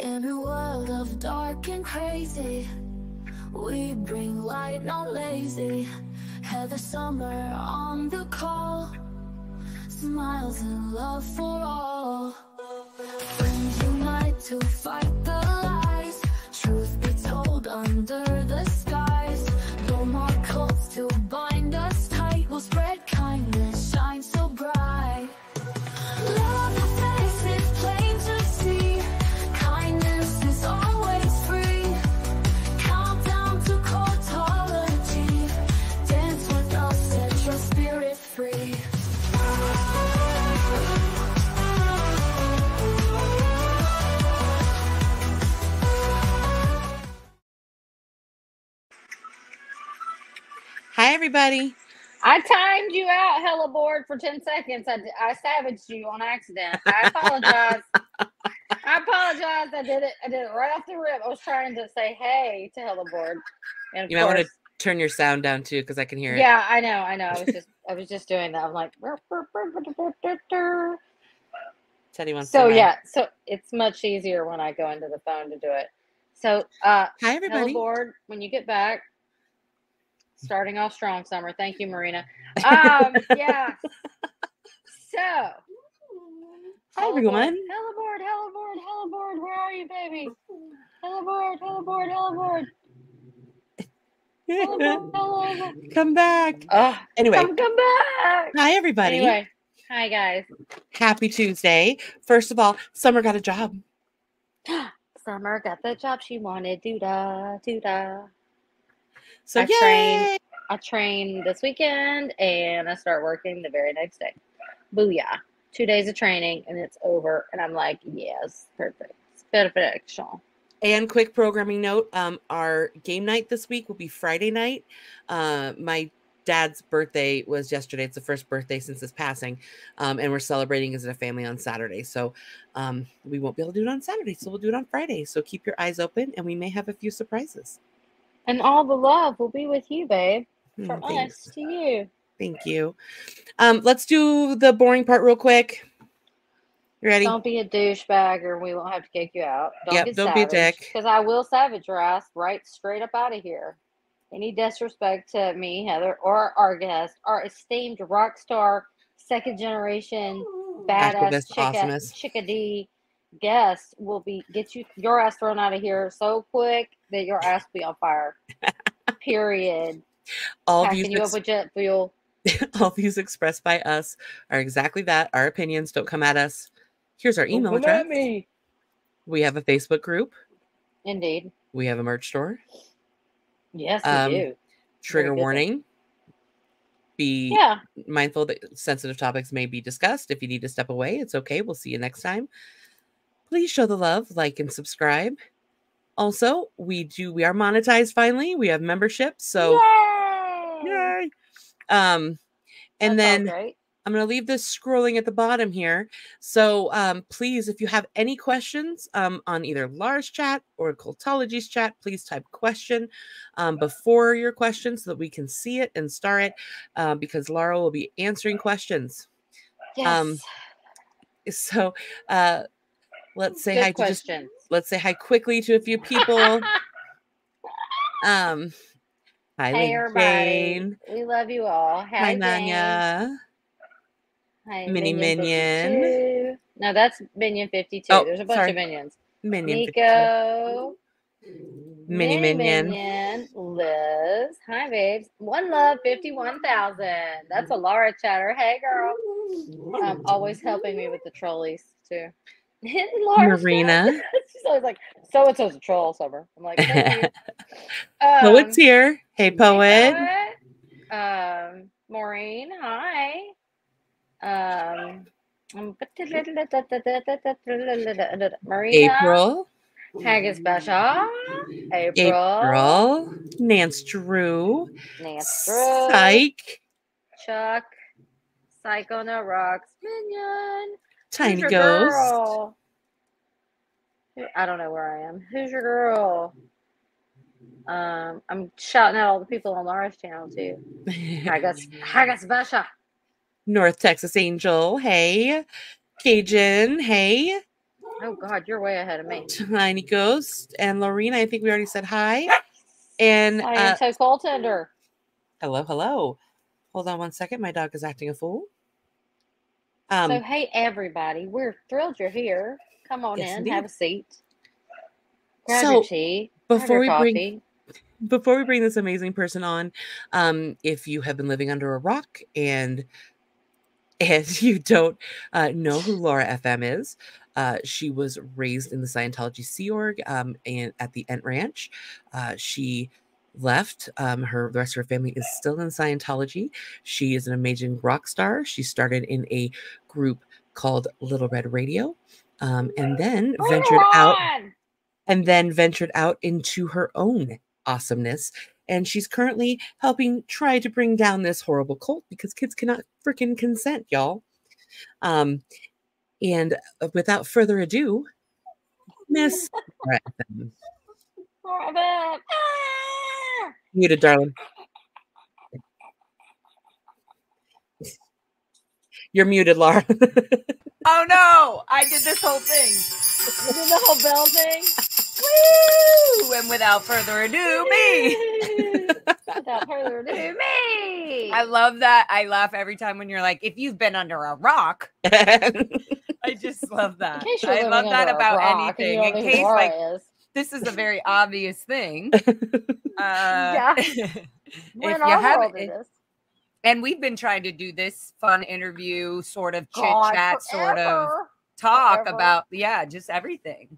In a world of dark and crazy, we bring light, not lazy. Heather Summer on the call, smiles and love for all. Friends unite to fight the lies, truth be told under the skies. No more cults to bind us tight, we'll spread kindness, shine so bright. Love the face is plain to see, kindness is always free. Countdown to cartology, dance with us, set your spirit free. Hi, everybody. I timed you out, hella bored, for 10 seconds. I savaged you on accident. I apologize. I apologize. I did it right off the rip. I was trying to say hey to hella bored. And You might want to turn your sound down too, because I can hear it. Yeah, I know. I was just doing that. I'm like, Teddy wants so to yeah, so it's much easier when I go into the phone to do it. So Hi, everybody. hella bored when you get back. Starting off strong, Summer. Thank you, Marina. Yeah. So, Hi, everyone. Hella bored, hella bored, hella bored. Where are you, baby? Hella bored, hella bored, hella bored. Hella bored, hella bored. Come back. Anyway. Come back. Hi, everybody. Anyway, hi, guys. Happy Tuesday. First of all, Summer got a job. Summer got the job she wanted. Doo-da, doo-da. So I train this weekend, and I start working the very next day. Booyah. 2 days of training, and it's over. And I'm like, yes, perfect. It's perfection. And quick programming note, our game night this week will be Friday night. My dad's birthday was yesterday. It's the first birthday since his passing. And we're celebrating as a family on Saturday. So we won't be able to do it on Saturday. So we'll do it on Friday. So keep your eyes open, and we may have a few surprises. And all the love will be with you, babe. From us to you. Thank you. Let's do the boring part real quick. You ready? Don't be a douchebag, or we won't have to kick you out. Don't be a dick. Because I will savage your ass right straight up out of here. Any disrespect to me, Heather, or our guest, our esteemed rock star, second generation, badass chickadee guest will get your ass thrown out of here so quick that your ass will be on fire. Period. Packing you up with jet fuel. All views expressed by us are exactly that. Our opinions. Don't come at us. Here's our email address. We have a Facebook group. Indeed. We have a merch store. Yes, we do. Trigger warning. Be mindful that sensitive topics may be discussed. If you need to step away, it's okay. We'll see you next time. Please show the love, like, and subscribe. Also, we are monetized finally. We have memberships. So yay! And then I'm going to leave this scrolling at the bottom here. So please, if you have any questions on either Lara's chat or Cultology's chat, please type question before your question so that we can see it and star it because Lara will be answering questions. Yes. So let's say hi to let's say hi quickly to a few people. Hi, hey, everybody. We love you all. Hi, Nanya. Hi, Minion. No, that's Minion 52. Oh, there's a bunch of minions. Minion Nico. 52. Minion. Liz. Hi, babes. One love, 51,000. That's a Lara chatter. Hey, girl. Always helping me with the trolleys, too. Marina. She's always like, so-and-so's a troll, Summer. I'm like, thank you. Poet's here. Hey, Poet. Maureen, hi. Marina. April. Haggis Basha. April. Nance Drew. Psych. Chuck. Psycho No Rocks. Minion. Tiny Ghost. Girl? I don't know where I am. Who's your girl? I'm shouting out all the people on Lara's channel too. Haggis Basha. North Texas Angel. Hey. Cajun. Hey. Oh God, you're way ahead of me. Tiny Ghost and Lorena. I think we already said hi. And I am so cold tender. Hello, hello. Hold on one second. My dog is acting a fool. So hey everybody, we're thrilled you're here. Come on in, indeed. Have a seat. Grab your tea. Before we bring this amazing person on, if you have been living under a rock and you don't know who Laura FM is, she was raised in the Scientology Sea Org and at the Ent Ranch. She left. The rest of her family is still in Scientology. She is an amazing rock star. She started in a group called Little Red Radio, and then ventured out into her own awesomeness. And she's currently helping try to bring down this horrible cult because kids cannot freaking consent, y'all. And without further ado, Miss muted, darling. You're muted, Laura. Oh no! I did this whole thing. You did the whole bell thing? Woo! And without further ado, me. Without further ado, me. I love that. I laugh every time when you're like, if you've been under a rock. I just love that. I love that about anything. In case like this is a very obvious thing. Yeah. If you haven't, and we've been trying to do this fun interview, sort of chit chat, sort of talk about, just everything.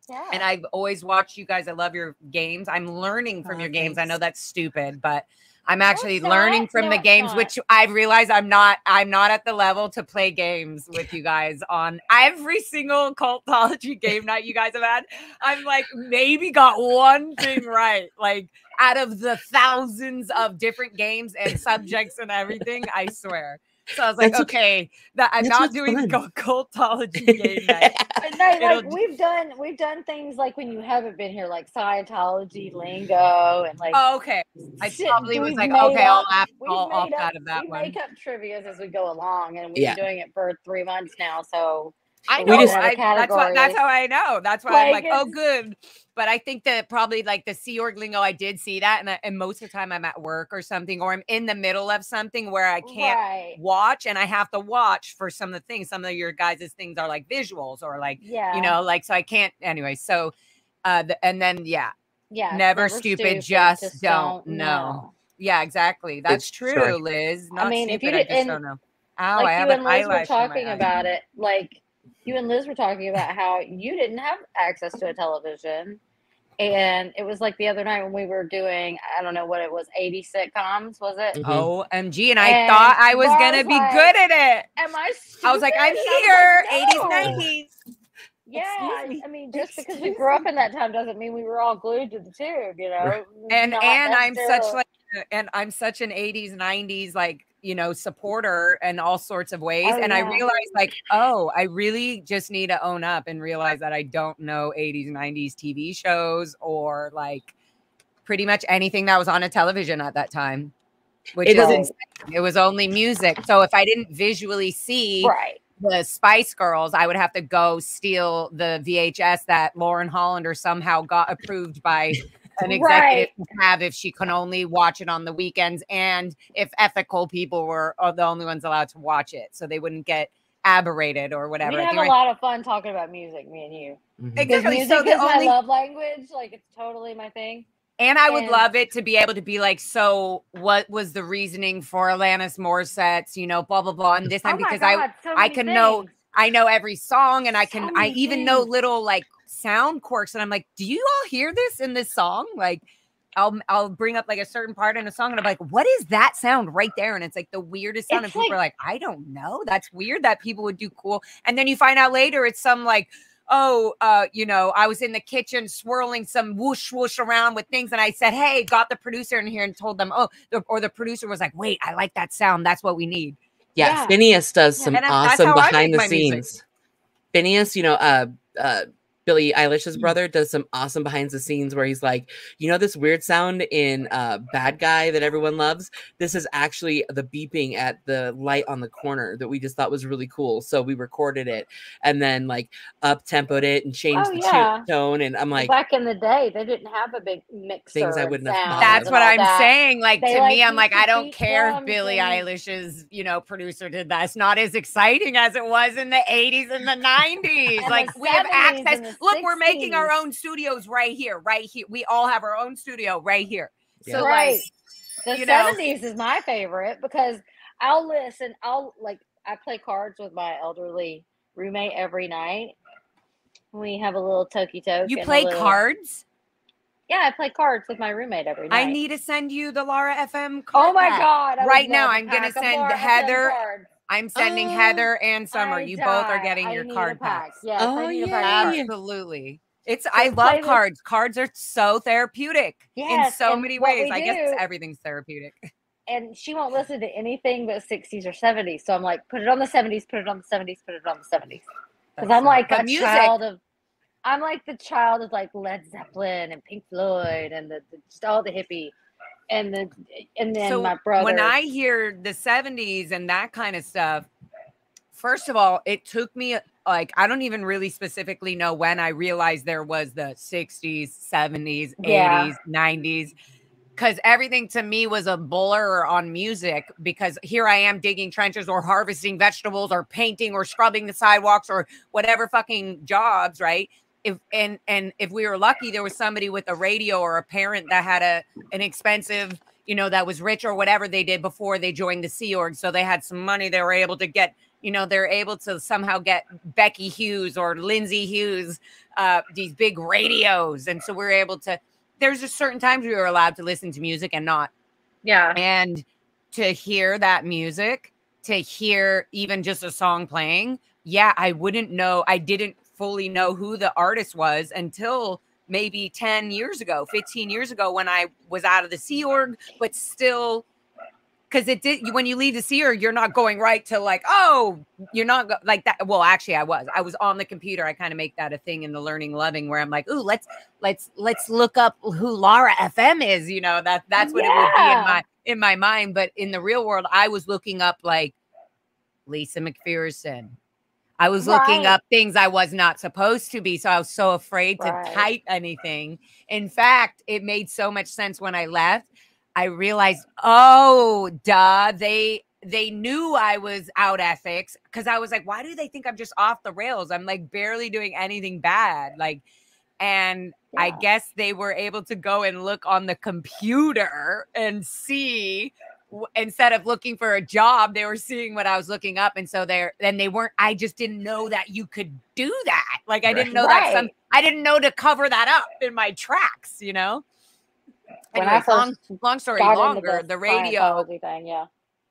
Yeah. And I've always watched you guys. I love your games. I'm learning from your games. I know that's stupid, but I'm actually learning from the games, which I've realized I'm not at the level to play games with you guys on every single Cultology game night you guys have had. I'm like, maybe got one thing right. Like out of the thousands of different games and subjects and everything, I swear. So I was like, okay, that I'm not doing Cultology game night. Like we've done things like when you haven't been here, like Scientology lingo and like. Oh, okay. I probably was like, okay, I'll opt out of that one. We make up trivias as we go along, and we've been doing it for 3 months now. So I know that's how I know. That's why I'm like, oh, good. But I think that probably like the Sea Org lingo, I did see that. And most of the time I'm at work or something, or I'm in the middle of something where I can't watch and I have to watch for some of the things. Some of your guys' things are like visuals or like, you know, like, so I can't anyway. So, never stupid, just don't know. Yeah, exactly. That's true, Liz. Not stupid, if you I just don't know. Ow, I have an eyelash. We're talking about it, like, you and Liz were talking about how you didn't have access to a television. And it was like the other night when we were doing, I don't know what it was, 80 sitcoms, was it? OMG. And I thought I was going to be good at it. Am I stupid? I was like, I'm here. Like, no. 80s, 90s. Yeah. I mean, just because we grew up in that time doesn't mean we were all glued to the tube, you know? And I'm such an 80s, 90s, like, you know, supporter in all sorts of ways. I realized like, I really just need to own up and realize that I don't know 80s, 90s TV shows or like pretty much anything that was on a television at that time, which is insane. It was only music. So if I didn't visually see the Spice Girls, I would have to go steal the VHS that Lauren Hollander somehow got approved by an executive to have if she can only watch it on the weekends and if ethical people were the only ones allowed to watch it so they wouldn't get aberrated or whatever. We have a lot of fun talking about music, me and you. Exactly. Music is my love language. Like, it's totally my thing. And I would love it to be able to be like, so what was the reasoning for Alanis Morissette's, you know, blah, blah, blah. And this time, because I can know, I know every song and I even know little like sound quirks. And I'm like, do you all hear this in this song? Like, I'll bring up like a certain part in a song and I'm like, what is that sound right there? And it's like the weirdest sound. And people are like, I don't know. That's weird that people would do cool. And then you find out later it's some like, you know, I was in the kitchen swirling some whoosh whoosh around with things. And I said, hey, got the producer in here and told them, the producer was like, wait, I like that sound. That's what we need. Yeah. Phineas does some awesome behind the scenes. Phineas, you know, Billie Eilish's brother does some awesome behind the scenes where he's like, you know, this weird sound in Bad Guy that everyone loves? This is actually the beeping at the light on the corner that we just thought was really cool. So we recorded it and then like up-tempoed it and changed the tone. And I'm like, back in the day, they didn't have a big mixer. Things I wouldn't have thought. That's what I'm saying. Like, to me, I'm like, I don't care if Billie Eilish's, you know, producer did that. It's not as exciting as it was in the 80s and the 90s. Like, we have access. Look, we're making our own studios right here. We all have our own studio right here. Yeah. So like the 70s is my favorite because I'll listen. I play cards with my elderly roommate every night. We have a little toke. You play cards? Yeah, I play cards with my roommate every night. I need to send you the Laura FM card. Oh my God. Right now, I'm going to send Heather. I'm sending Heather and Summer. You both are getting your card packs. Yes, I need a pack. Absolutely. I love cards. Cards are so therapeutic in so many ways. I guess everything's therapeutic. And she won't listen to anything but 60s or 70s. So I'm like, put it on the 70s, put it on the 70s, put it on the 70s. Because I'm like I'm like the child of like Led Zeppelin and Pink Floyd and just all the hippie. And then so my brother. When I hear the 70s and that kind of stuff, first of all, it took me like, I don't even really specifically know when I realized there was the 60s, 70s, 80s, 90s. Because everything to me was a blur on music, because here I am digging trenches or harvesting vegetables or painting or scrubbing the sidewalks or whatever fucking jobs, right? If we were lucky, there was somebody with a radio or a parent that had an expensive, you know, that was rich or whatever they did before they joined the Sea Org. So they had some money. They were able to get, you know, they're able to somehow get Becky Hughes or Lindsay Hughes, these big radios. And so we're able to, there's just certain times we were allowed to listen to music and not. Yeah. And to hear that music, to hear even just a song playing. Yeah. I didn't fully know who the artist was until maybe 10 years ago, 15 years ago, when I was out of the Sea Org, but still, because when you leave the Sea Org, you're not going right to like, oh, you're not like that. Well, actually I was on the computer. I kind of make that a thing in the Learning Loving where I'm like, ooh, let's look up who Laura FM is. You know, that's what it would be in my mind. But in the real world, I was looking up like Lisa McPherson. I was looking up things I was not supposed to be. So I was so afraid to type anything. In fact, it made so much sense when I left. I realized, oh, duh, they knew I was out ethics, because I was like, why do they think I'm just off the rails? I'm like barely doing anything bad. I guess they were able to go and look on the computer and see, instead of looking for a job, they were seeing what I was looking up. And so I just didn't know that you could do that. Like, I didn't know I didn't know to cover that up in my tracks, you know? Anyway, long story longer, the radio thing,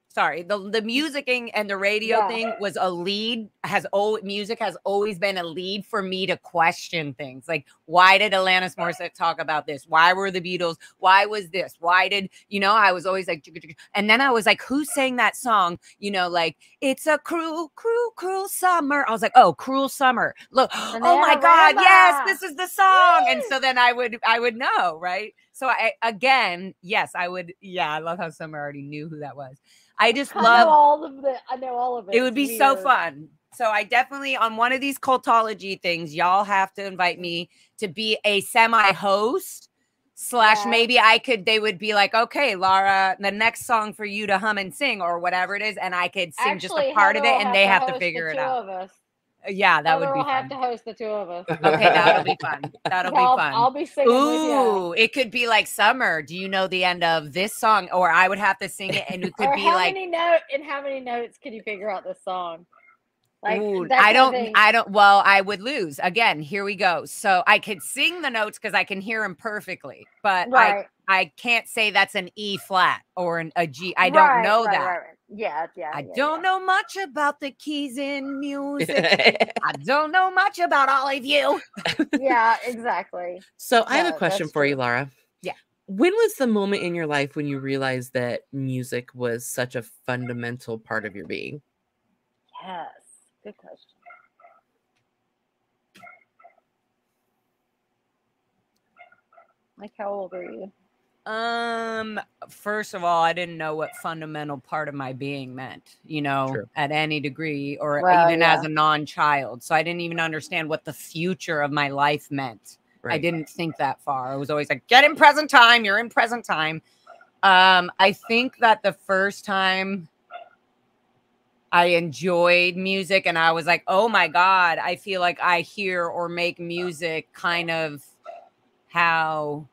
sorry, the musicing and the radio thing was a lead. Music has always been a lead for me to question things. Like, why did Alanis Morissette talk about this? Why were the Beatles? Why was this? Why did, you know, I was always like, and then I was like, who sang that song? You know, like, it's a cruel, cruel, cruel summer. I was like, oh, Cruel Summer. Look, oh my God, yes, this is the song. And so then I would know, right? So I would. Yeah, I love how Summer already knew who that was. I just love I know all of it. It would be so fun. So I definitely, on one of these cultology things, y'all have to invite me to be a semi-host / maybe they would be like, okay, Laura, the next song for you to hum and sing or whatever it is. And I could sing just a part of it, and they have to figure it out. Yeah, that would be fun. We'll have to host the two of us. Okay, that'll be fun. That'll be fun. I'll be singing with you. It could be like, Summer, do you know the end of this song? Or I would have to sing it, and it could be like, how many notes can you figure out this song? Like, I would lose. Again, here we go. So I could sing the notes because I can hear them perfectly, but I can't say that's an E flat or a G. I don't know that. Right. Yeah. I don't know much about the keys in music. I don't know much about all of you. Yeah, exactly. So I have a question for you, Laura. Yeah. When was the moment in your life when you realized that music was such a fundamental part of your being? Yes. Good question. Like, how old were you? First of all, I didn't know what fundamental part of my being meant, at any degree, or even as a non-child. So I didn't even understand what the future of my life meant. Right. I didn't think that far. I was always like, get in present time. You're in present time. I think that the first time I enjoyed music and I was like, oh my God, I feel like I hear or make music kind of how...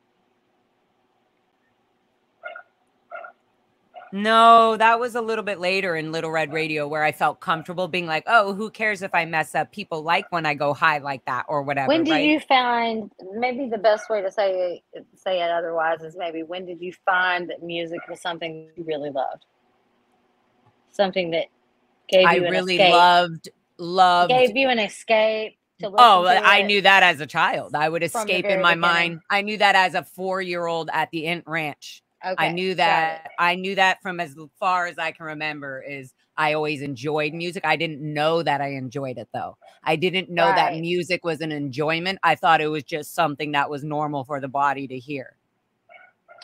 No, that was a little bit later in Little Red Radio where I felt comfortable being like, oh, who cares if I mess up? People like when I go high like that or whatever. When did you find, maybe the best way to say it otherwise is maybe when did you find that music was something you really loved? Something that gave you an escape. Loved. Gave you an escape to listen to I knew that as a child. I would escape in my mind. I knew that as a 4-year-old at the Int Ranch. Okay, I knew that. I knew that from as far as I can remember. Is I always enjoyed music. I didn't know that I enjoyed it though. I didn't know that music was an enjoyment. I thought it was just something that was normal for the body to hear.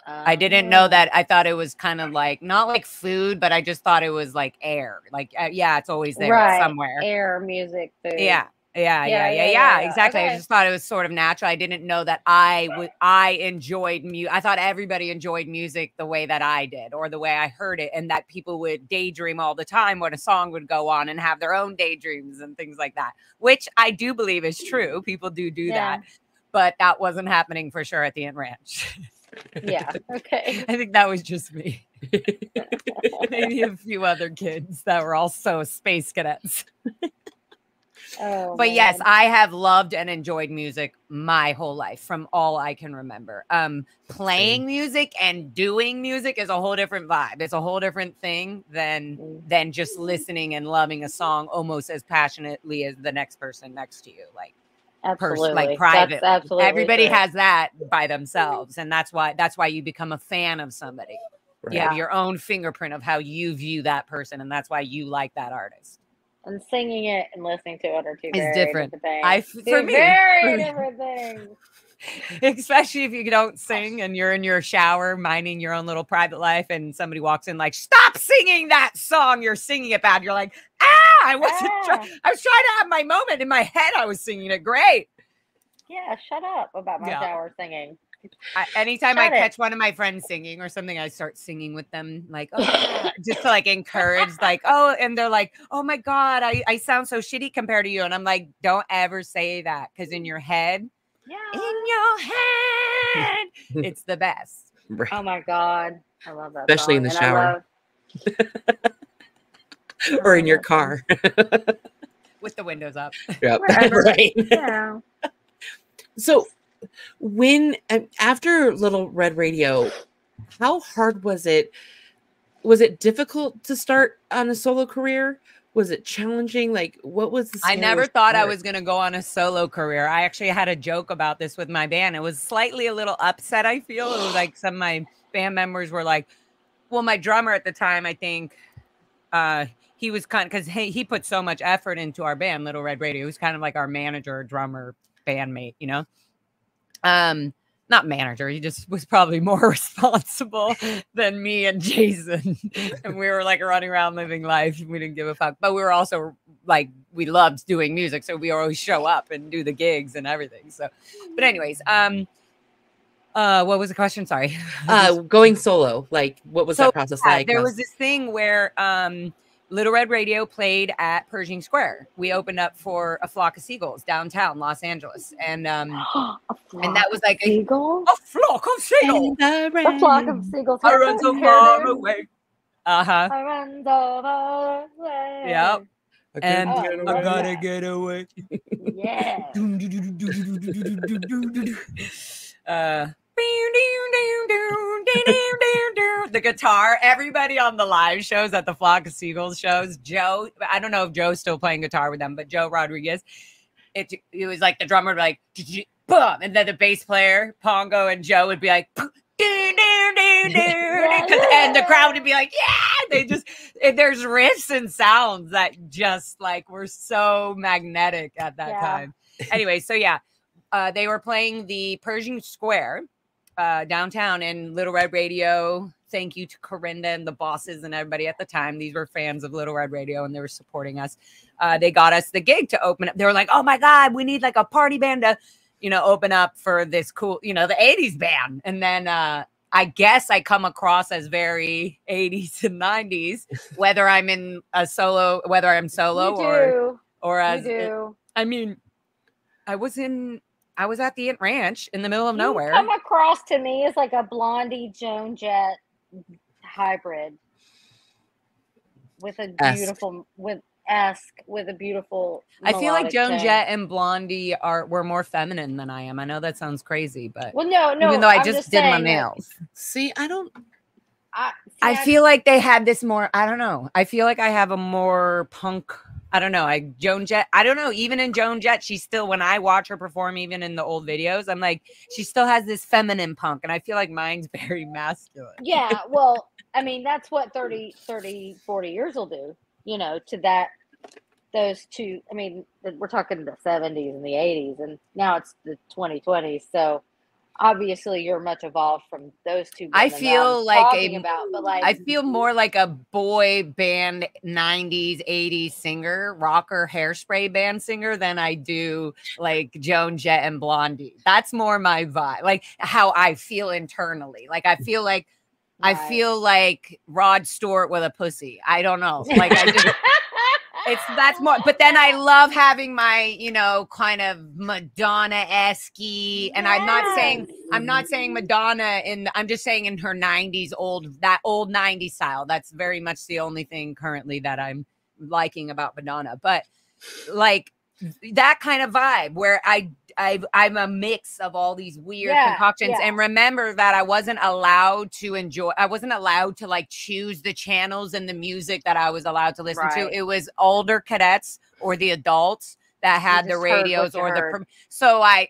I didn't know that. I thought it was kind of like not like food, but I just thought it was like air. Like it's always there somewhere. Air, music, food. Yeah. Exactly. Okay. I just thought it was sort of natural. I didn't know that I enjoyed music. I thought everybody enjoyed music the way that I did or the way I heard it, and that people would daydream all the time when a song would go on and have their own daydreams and things like that, which I do believe is true. People do that, but that wasn't happening for sure at the Int Ranch. Yeah. Okay. I think that was just me. Maybe a few other kids that were also space cadets. But yes, I have loved and enjoyed music my whole life from all I can remember. Playing music and doing music is a whole different vibe. It's a whole different thing than just listening and loving a song almost as passionately as the next person next to you. Like absolutely, private. Absolutely everybody has that by themselves, and that's why you become a fan of somebody. Right. You have your own fingerprint of how you view that person, and that's why you like that artist. And singing it and listening to it are two very different things. Very different things. Especially if you don't sing and you're in your shower minding your own little private life and somebody walks in like, stop singing that song. You're singing it bad. You're like, I was trying to have my moment in my head. I was singing it great. Yeah, shut up about my shower singing. Anytime I catch one of my friends singing or something, I start singing with them, like, oh, just to like encourage, like, oh, and they're like, oh my God, I sound so shitty compared to you. And I'm like, don't ever say that, because in your head, it's the best. Right. Oh my God. I love that. Especially song. In the shower. Or in your car. With the windows up. Yep. Right. Yeah. So after Little Red Radio, how hard was it? Was it difficult to start on a solo career? Was it challenging? Like, what was the I never thought I was going to go on a solo career. I actually had a joke about this with my band. It was slightly a little upset, I feel. It was like some of my band members were like, well, my drummer at the time, I think, he was kind of, because he put so much effort into our band, Little Red Radio. He was kind of like our manager, drummer, bandmate, you know? Not manager. He just was probably more responsible than me and Jason. And we were like running around living life. We didn't give a fuck. But we were also like, we loved doing music. So we always show up and do the gigs and everything. So, but anyways, what was the question? Sorry. Going solo. Like, what was that process like? There was this thing where, Little Red Radio played at Pershing Square. We opened up for A Flock of Seagulls downtown Los Angeles, and that was like a flock of seagulls. A flock of seagulls. I run so far away. I run so far away. Yep. And I gotta get away. Yeah. The guitar, everybody on the live shows at the Flock of Seagulls shows, Joe, I don't know if Joe's still playing guitar with them, but Joe Rodriguez, it was like the drummer would be like, boom, and then the bass player, Pongo, and Joe would be like, and the crowd would be like, yeah, there's riffs and sounds that just like were so magnetic at that time. Anyway, so yeah, they were playing the Pershing Square. downtown, and Little Red Radio. Thank you to Corinda and the bosses and everybody at the time. These were fans of Little Red Radio and they were supporting us. They got us the gig to open up. They were like, oh my God, we need like a party band to, open up for this cool, the 80s band. And then I guess I come across as very 80s and 90s, whether I'm in a solo, whether I'm solo or as, I mean, I was at the Int Ranch in the middle of nowhere. Come across to me as like a Blondie Joan Jett hybrid with a beautiful with a beautiful. I feel like Joan Jett and Blondie were more feminine than I am. I know that sounds crazy, but no. Even though I just did my nails. See, I feel like they had this more. I don't know. I feel like I have a more punk. I don't know. Joan Jett. I don't know. Even in Joan Jett, she's still, when I watch her perform, even in the old videos, I'm like, she still has this feminine punk. And I feel like mine's very masculine. Yeah. Well, I mean, that's what 30, 40 years will do, to those two. I mean, we're talking the 70s and the 80s, and now it's the 2020s. So obviously you're much evolved from those two. I feel like I feel more like a boy band 90s 80s singer, rocker, Hairspray band singer than I do like Joan Jett and Blondie. That's more my vibe, like how I feel internally. Like I feel like Rod Stewart with a pussy. I don't know. Like I just that's more, but then I love having my, kind of Madonna-esque, and I'm not saying Madonna I'm just saying in her 90s that old 90s style. That's very much the only thing currently that I'm liking about Madonna, but like that kind of vibe where I'm a mix of all these weird concoctions. Yeah. And remember that I wasn't allowed to like choose the channels and the music that I was allowed to listen to. It was older cadets or the adults that had the radios or I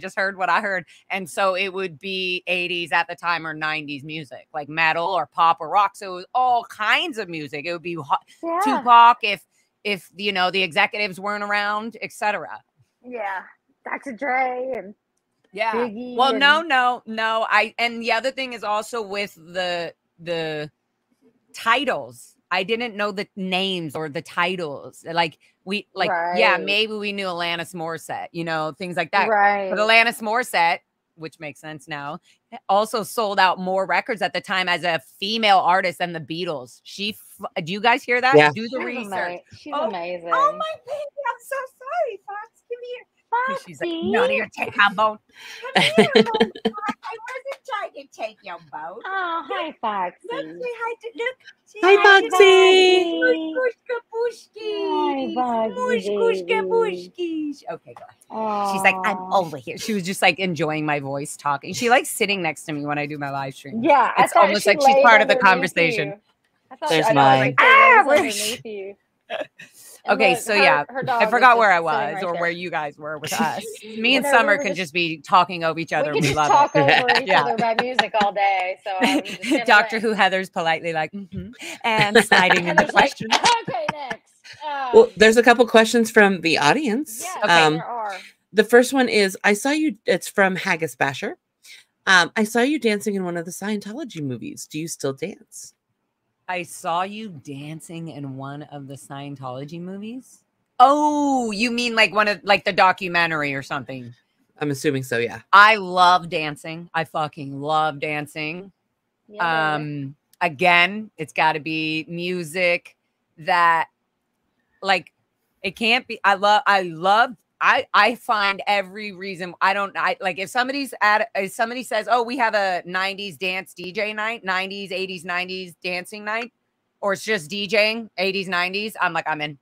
just heard what I heard. And so it would be 80s at the time or 90s music, like metal or pop or rock. So it was all kinds of music. It would be Tupac if the executives weren't around, etc. Yeah. Dr. Dre and Biggie. Well, no. And the other thing is also with the titles. I didn't know the names or the titles. Maybe we knew Alanis Morissette, things like that. Right. But Alanis Morissette, which makes sense now, also sold out more records at the time as a female artist than the Beatles. Do you guys hear that? Yeah. Do the research. She's amazing. Oh my baby, I'm so sorry, Fox. Give me here. She's like, no, you take my boat. Come here, I wasn't trying to take your boat. Oh, hi, Foxy. Look, say hi to look. Hi, Foxy. Hi, Foxy. Okay, go ahead. She's like, I'm over here. She was just like enjoying my voice talking. She likes sitting next to me when I do my live stream. Yeah, it's almost like she's part of the conversation. There's mine. Okay, so I forgot where I was or where you guys were with us. Me and Summer can just be talking over each other. We love talk over each other about music all day. So Doctor Who Heather's politely like, and sliding into questions. Like, okay, next. Well, there's a couple questions from the audience. Yeah, there are. The first one is, it's from Haggis Basher. I saw you dancing in one of the Scientology movies. Do you still dance? I saw you dancing in one of the Scientology movies. Oh, you mean like one of the documentary or something? I'm assuming so, yeah. I love dancing. I fucking love dancing. Yeah. Again, it's got to be music that it can't be. I find every reason. If somebody says, oh, we have a 90s dance DJ night, 90s, 80s, 90s dancing night, or it's just DJing 80s, 90s, I'm like, I'm in.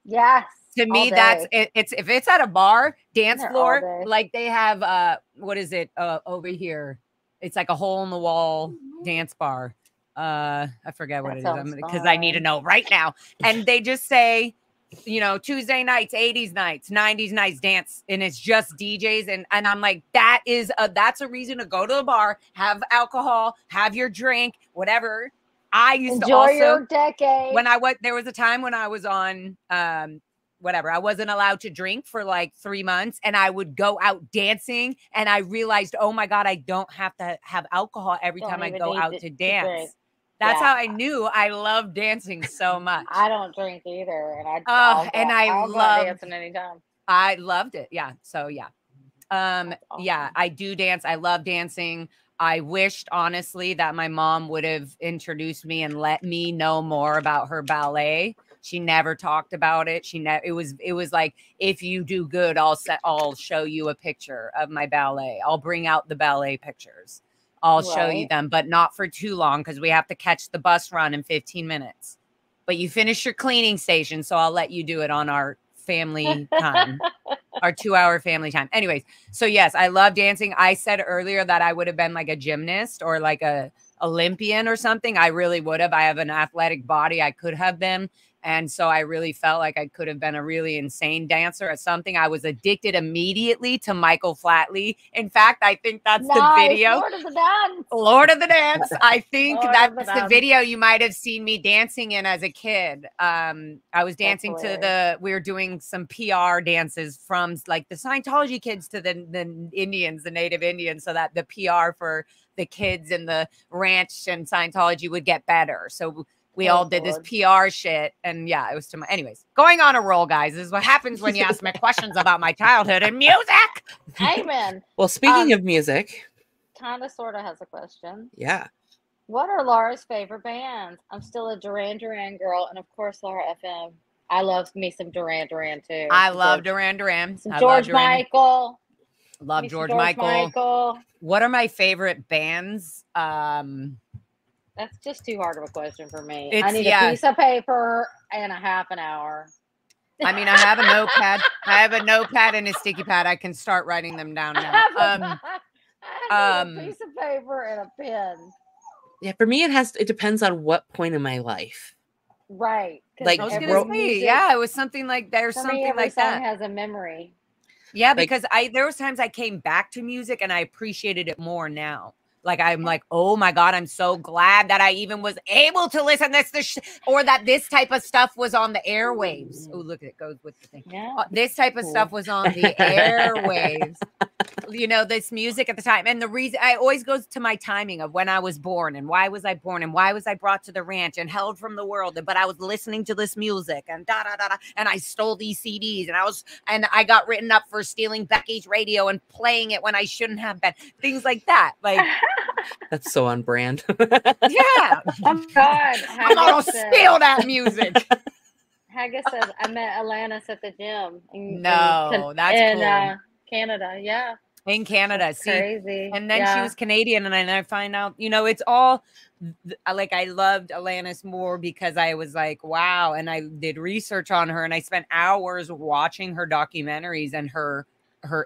Yes. To me, that's it. If it's at a bar, dance floor, like they have, what is it over here? It's like a hole in the wall dance bar. I forget what it is because I need to know right now. And they just say, Tuesday nights, 80s nights, 90s nights dance, and it's just DJs. And I'm like, that's a reason to go to the bar, have alcohol, have your drink, whatever. I used to also your decade. there was a time when I was on whatever. I wasn't allowed to drink for like 3 months, and I would go out dancing, and I realized, oh my God, I don't have to have alcohol every time I go out to dance. That's how I knew I love dancing so much. I don't drink either, and I'll love dancing anytime. I loved it. Yeah. So yeah. Awesome. Yeah, I do dance. I love dancing. I wished honestly that my mom would have introduced me and let me know more about her ballet. She never talked about it. It was like, if you do good, I'll show you a picture of my ballet. I'll bring out the ballet pictures. I'll show you them, but not for too long because we have to catch the bus run in 15 minutes. But you finish your cleaning station, so I'll let you do it on our family time, our 2-hour family time. Anyways, so yes, I love dancing. I said earlier that I would have been like a gymnast or like a Olympian or something. I really would have. I have an athletic body. I could have been. And so I really felt like I could have been a really insane dancer at something. I was addicted immediately to Michael Flatley. In fact, I think that's the video. Lord of the Dance. Lord of the Dance. I think that's the video you might have seen me dancing in as a kid. I was dancing we were doing some PR dances from like the Scientology kids to the Indians, the Native Indians, so that the PR for the kids in the ranch and Scientology would get better. So we all did this PR shit. And yeah, it was anyways, going on a roll, guys. This is what happens when you ask me questions about my childhood and music. Amen. Well, speaking of music. Kind of sort of has a question. Yeah. What are Laura's favorite bands? I'm still a Duran Duran girl. And of course, Laura FM. I love me some Duran Duran too. I love Duran Duran. George Michael. Love George Michael. What are my favorite bands? That's just too hard of a question for me. I need a piece of paper and a half an hour. I mean, I have a notepad. I have a notepad and a sticky pad. I can start writing them down now. I need a piece of paper and a pen. Yeah, for me, it depends on what point in my life. Right. Like, I was gonna say, yeah, it was something like every song has a memory. Yeah, because there was times I came back to music and I appreciated it more now. Like, I'm like, oh my God, I'm so glad that I even was able to listen to this or that this type of stuff was on the airwaves. Oh, look, it goes with the thing. Yeah. This type of stuff was on the airwaves. You know, this music at the time. And the reason I always goes to my timing of when I was born and why was I born and why was I brought to the ranch and held from the world. But I was listening to this music and and I stole these CDs and I got written up for stealing Becky's radio and playing it when I shouldn't have been. Things like that. Like, that's so on brand. Yeah. Oh God. I'm gonna steal that music. Haggis says I met Alanis at the gym. That's cool. Canada, yeah. In Canada, see, crazy. And then she was Canadian, and I find out, you know, it's all like I loved Alanis more because I was like, wow, and I did research on her, and I spent hours watching her documentaries and her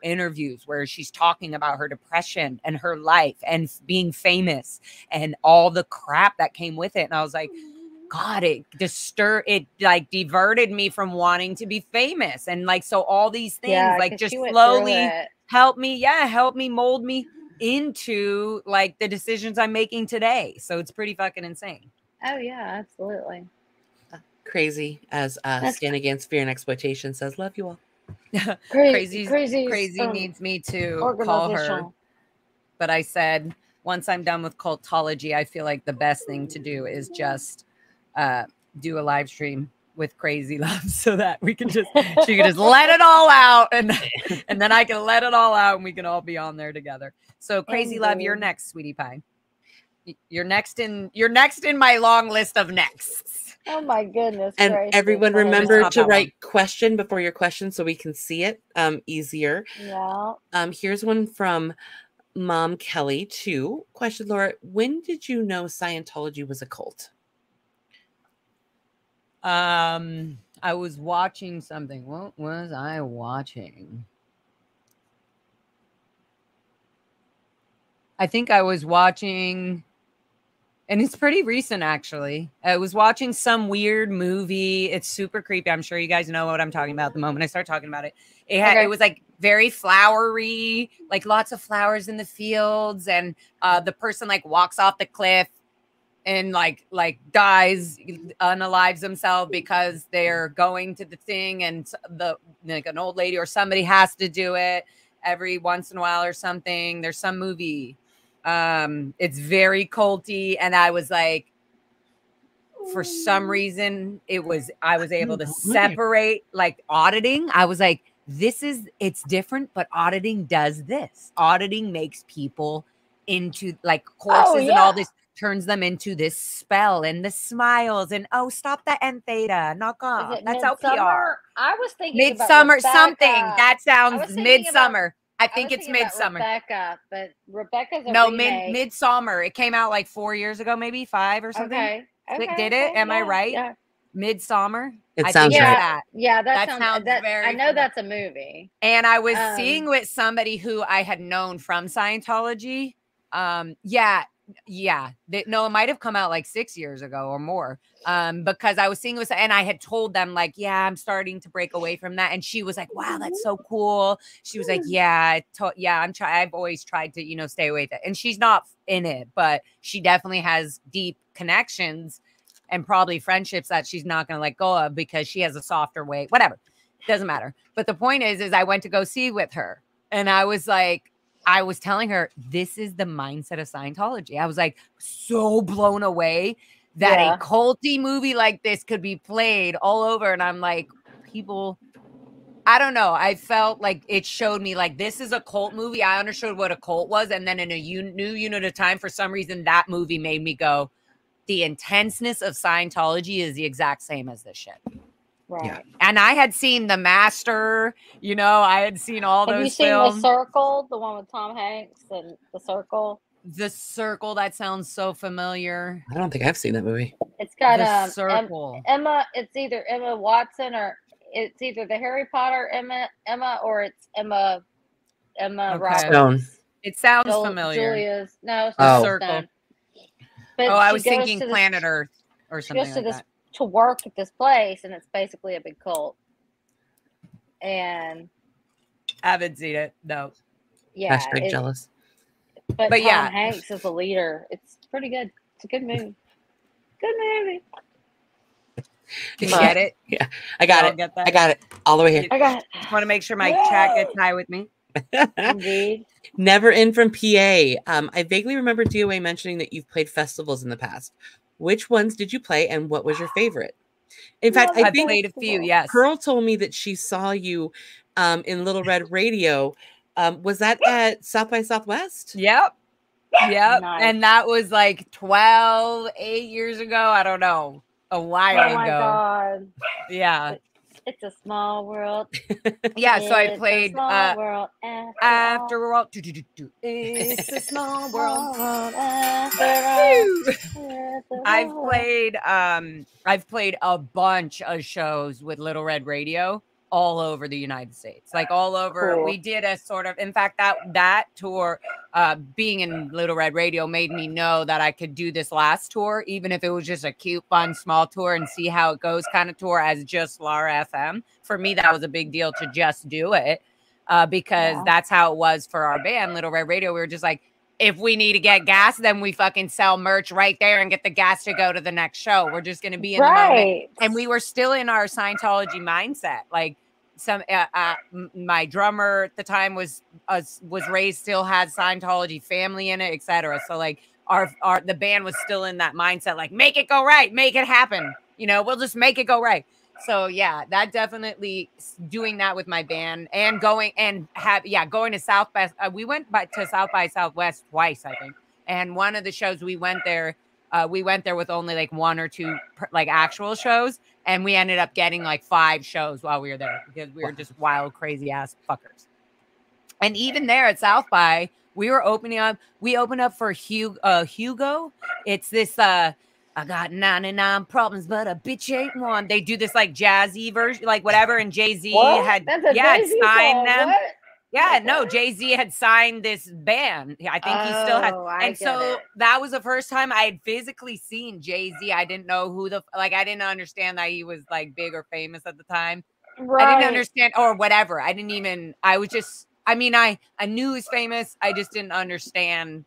interviews where she's talking about her depression and her life and being famous and all the crap that came with it. And I was like, God, it like diverted me from wanting to be famous. And like, so all these things like just slowly help me mold me into like the decisions I'm making today. So it's pretty fucking insane. Oh yeah, absolutely. Crazy as Stand Against Fear and Exploitation says, love you all. Crazy needs me to call her. But I said, once I'm done with Cultology, I feel like the best thing to do is just do a live stream with Crazy Love so that she can just let it all out and then I can let it all out and we can all be on there together. So Crazy Love, you're next, sweetie pie. You're next in my long list of nexts. Oh my goodness. And everyone remember to write question before your question so we can see it easier. Yeah. Here's one from Mom Kelly too. Question, Laura, when did you know Scientology was a cult? I was watching something. What was I watching? I think I was watching, and it's pretty recent actually. I was watching some weird movie. It's super creepy. I'm sure you guys know what I'm talking about the moment I start talking about it. It was like very flowery, like lots of flowers in the fields, and the person like walks off the cliff and like dies, unalives themselves because they're going to the thing, and like an old lady or somebody has to do it every once in a while or something. There's some movie. It's very culty, and I was like, for some reason, I was able to separate, like, auditing. I was like, it's different, but auditing does this. Auditing makes people into like corpses and all this, turns them into this spell, and the smiles, and stop that end theta, knock off. That's LPR. I was thinking Midsummer something. That sounds Midsummer. I think it's Midsummer. Rebecca, but Rebecca's a remake. Midsummer. It came out like 4 years ago, maybe 5 or something. Okay. Did it? Am I right? Yeah. Midsummer. It sounds right. That. Yeah, that sounds very. I know that's a movie. And I was seeing with somebody who I had known from Scientology. It might have come out like 6 years ago or more. Because I was seeing it, and I had told them like, I'm starting to break away from that. And she was like, wow, that's so cool. She was like, I've always tried to, stay away with it. And she's not in it, but she definitely has deep connections and probably friendships that she's not going to let go of because she has a softer way, whatever. Doesn't matter. But the point is I went to go see with her, and I was like, I was telling her, this is the mindset of Scientology. I was like so blown away that a culty movie like this could be played all over. And I'm like, people, I don't know. I felt like it showed me like, this is a cult movie. I understood what a cult was. And then in a new unit of time, for some reason, that movie made me go, the intenseness of Scientology is the exact same as this shit. Right. Yeah. And I had seen The Master, I had seen all those films. Have you seen The Circle, the one with Tom Hanks and The Circle? The Circle, that sounds so familiar. I don't think I've seen that movie. It's got The Circle. Emma, it's either Emma Watson or it's either the Harry Potter Emma or it's Emma Roberts. It sounds familiar. Julia's The Circle. Stone. But I was thinking Planet Earth or something like that. To work at this place, and it's basically a big cult. And I haven't seen it. No. Yeah. Hashtag jealous. But Tom Hanks is the leader. It's pretty good. It's a good movie. Good movie. Can you get it? Yeah. I got it. I got it. All the way here. I got it. Just want to make sure my chat gets high with me. Indeed. Never In from PA. I vaguely remember DOA mentioning that you've played festivals in the past. Which ones did you play, and what was your favorite? In fact, I think played a few. Yes. Pearl told me that she saw you in Little Red Radio. Was that at South by Southwest? Yep. Nice. And that was like 8 years ago. I don't know. A while ago. Oh my God. Yeah. It's a small world. Yeah, so I played world after all. It's a small world. I've played a bunch of shows with Little Red Radio all over the United States. Like all over. Cool. We did a sort of, in fact, that tour, being in Little Red Radio made me know that I could do this last tour, even if it was just a cute, fun, small tour and see how it goes kind of tour as just Laura FM. For me, that was a big deal to just do it because that's how it was for our band, Little Red Radio. We were just like, if we need to get gas, then we fucking sell merch right there and get the gas to go to the next show. We're just going to be in the moment. And we were still in our Scientology mindset. Like my drummer at the time was raised, still had Scientology family in it, etc. So like the band was still in that mindset, like make it go right, make it happen. We'll just make it go right. So yeah, that definitely doing that with my band and going to South by. We went to South by Southwest twice, I think. And one of the shows we went there with only like 1 or 2 like actual shows, and we ended up getting like 5 shows while we were there because we were just wild, crazy ass fuckers. And even there at South by, we opened up for Hugo. It's this I got 99 problems, but a bitch ain't one. They do this like jazzy version, like whatever. And Jay-Z had signed them. What? Yeah, no, Jay-Z had signed this band. I think he still has. And so that was the first time I had physically seen Jay-Z. I didn't know I didn't understand that he was like big or famous at the time. Right. I didn't understand or whatever. I knew he was famous. I just didn't understand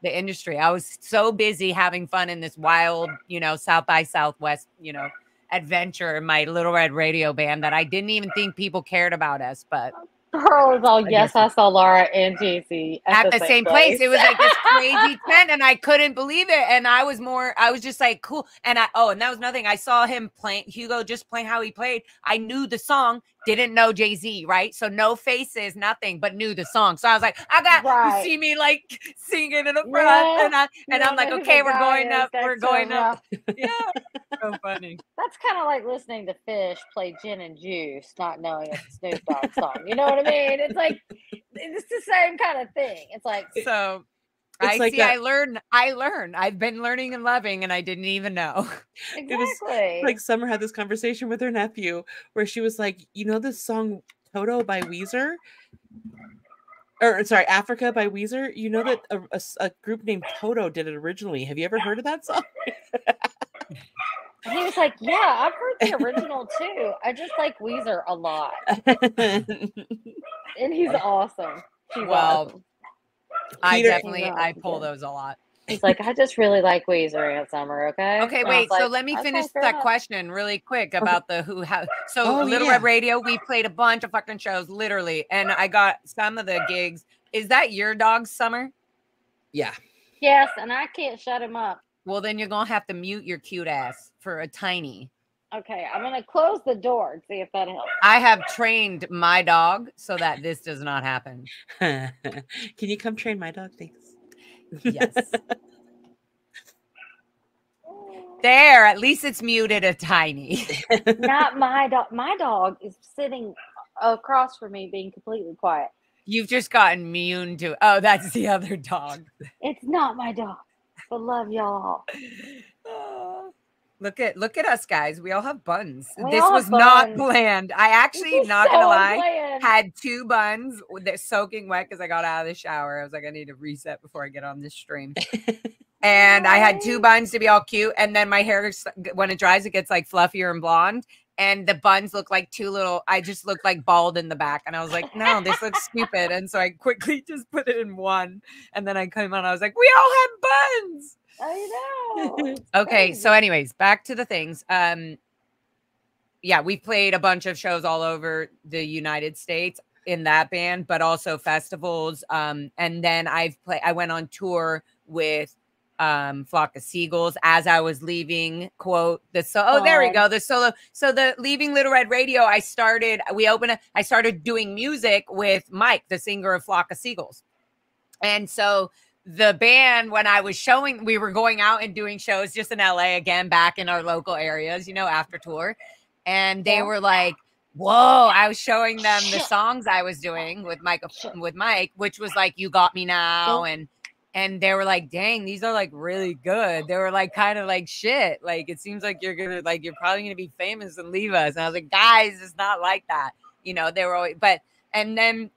the industry. I was so busy having fun in this wild, you know, South by Southwest, you know, adventure in my Little Red Radio band that I didn't even think people cared about us. But Pearl is all, yes, I saw Laura and Jay-Z at the same place. It was like this crazy tent, and I couldn't believe it. And I was just like, cool. And and that was nothing. I saw him playing, Hugo just playing how he played. I knew the song, didn't know Jay-Z, right? So no faces, nothing, but knew the song. So I was like, you see me like singing in the front, and I'm like, okay, we're going up. Yeah, so funny. That's kind of like listening to Fish play Gin and Juice, not knowing it's a Snoop Dogg song. You know what I mean? It's like, it's the same kind of thing. It's like, so I learn. I've been learning and loving, and I didn't even know. Exactly. It was like Summer had this conversation with her nephew where she was like, you know, this song Toto by Weezer, or sorry, Africa by Weezer. You know that a group named Toto did it originally. Have you ever heard of that song? He was like, yeah, I've heard the original too. I just like Weezer a lot. And he's awesome. I pull those a lot. He's like, I just really like Weezer in Summer, okay? Okay, wait. So let me finish that question really quick about the who have. So Little Red Radio, we played a bunch of fucking shows, literally, and I got some of the gigs. Is that your dog, Summer? Yeah. Yes, and I can't shut him up. Well, then you're gonna have to mute your cute ass for a tiny. Okay, I'm gonna close the door and see if that helps. I have trained my dog so that this does not happen. Can you come train my dog? Thanks. Yes. There, at least it's muted a tiny. Not my dog. My dog is sitting across from me being completely quiet. You've just gotten immune to. Oh, that's the other dog. It's not my dog. But love y'all. Look at us, guys. We all have buns. This was not planned. I actually, not gonna lie, had 2 buns that soaking wet because I got out of the shower. I was like, I need to reset before I get on this stream. And I had 2 buns to be all cute. And then my hair, when it dries, it gets like fluffier and blonde. And the buns look like 2 little, I just looked like bald in the back. And I was like, no, this looks stupid. And so I quickly just put it in one. And then I came on, I was like, we all have buns. I know. Okay. So anyways, back to the things. Yeah, we played a bunch of shows all over the United States in that band, but also festivals. And then I went on tour with Flock of Seagulls as I was leaving, quote, there we go, the solo. So the leaving Little Red Radio, I started doing music with Mike, the singer of Flock of Seagulls. And so the band, when I was showing, we were going out and doing shows just in LA again, back in our local areas, you know, after tour. And they were like, whoa, I was showing them the songs I was doing with Mike, which was like, You Got Me Now. And they were like, dang, these are like really good. They were like, kind of like, shit. Like, it seems like you're probably going to be famous and leave us. And I was like, guys, it's not like that. You know, they were always, and then,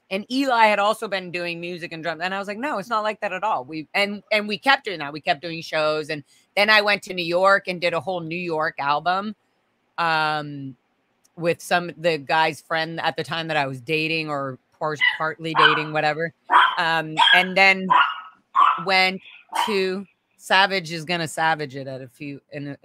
and Eli had also been doing music and drums. And I was like, no, it's not like that at all. We kept doing that. We kept doing shows. And then I went to New York and did a whole New York album with the guy's friend at the time that I was dating or partly dating, whatever. And then went to Savage is gonna savage it at a few. And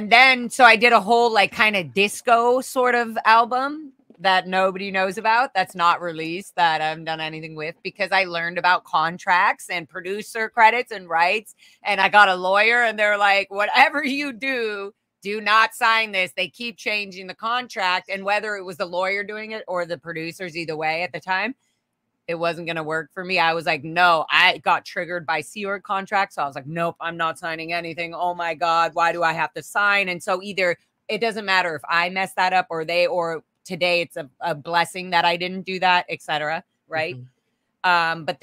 then so I did a whole like kind of disco sort of album that nobody knows about, that's not released, that I haven't done anything with, because I learned about contracts and producer credits and rights. And I got a lawyer and they're like, whatever you do not sign this. They keep changing the contract. And whether it was the lawyer doing it or the producers, either way at the time, it wasn't going to work for me. I was like, no, I got triggered by Sea Org contracts. So I was like, nope, I'm not signing anything. Oh my God, why do I have to sign? And so either it doesn't matter if I mess that up or today it's a blessing that I didn't do that, etc. Right. Mm-hmm. But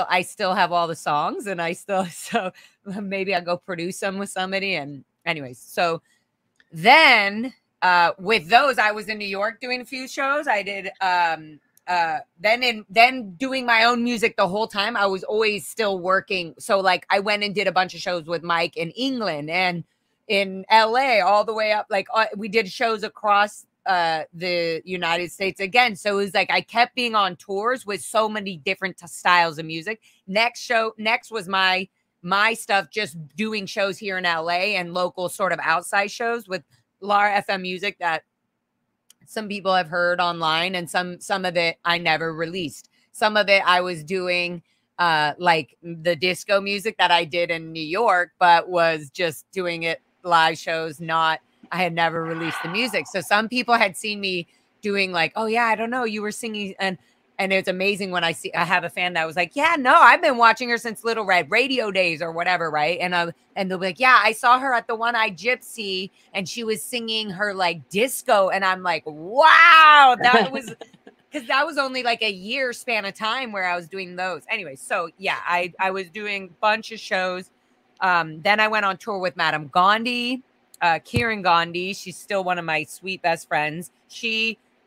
I still have all the songs, and so maybe I'll go produce them with somebody. And anyways, so then with those, I was in New York doing a few shows. I did then doing my own music the whole time. I was always still working. So like I went and did a bunch of shows with Mike in England and in LA, all the way up. Like we did shows across the United States again. So it was like I kept being on tours with so many different styles of music. Next was my stuff, just doing shows here in LA and local sort of outside shows with Lara FM music that some people have heard online, and some of it I never released. Some of it I was doing like the disco music that I did in New York, but was just doing it live shows, I had never released the music. So some people had seen me doing like, oh yeah, I don't know, you were singing, and it's amazing when I have a fan that was like, yeah, no, I've been watching her since Little Red Radio days or whatever, right? And they'll be like, yeah, I saw her at the One-Eyed Gypsy and she was singing her like disco, and I'm like, wow, that was because that was only like a year span of time where I was doing those. Anyway, so yeah, I was doing a bunch of shows. Then I went on tour with Madam Gandhi, Kiran Gandhi. She's still one of my sweet best friends.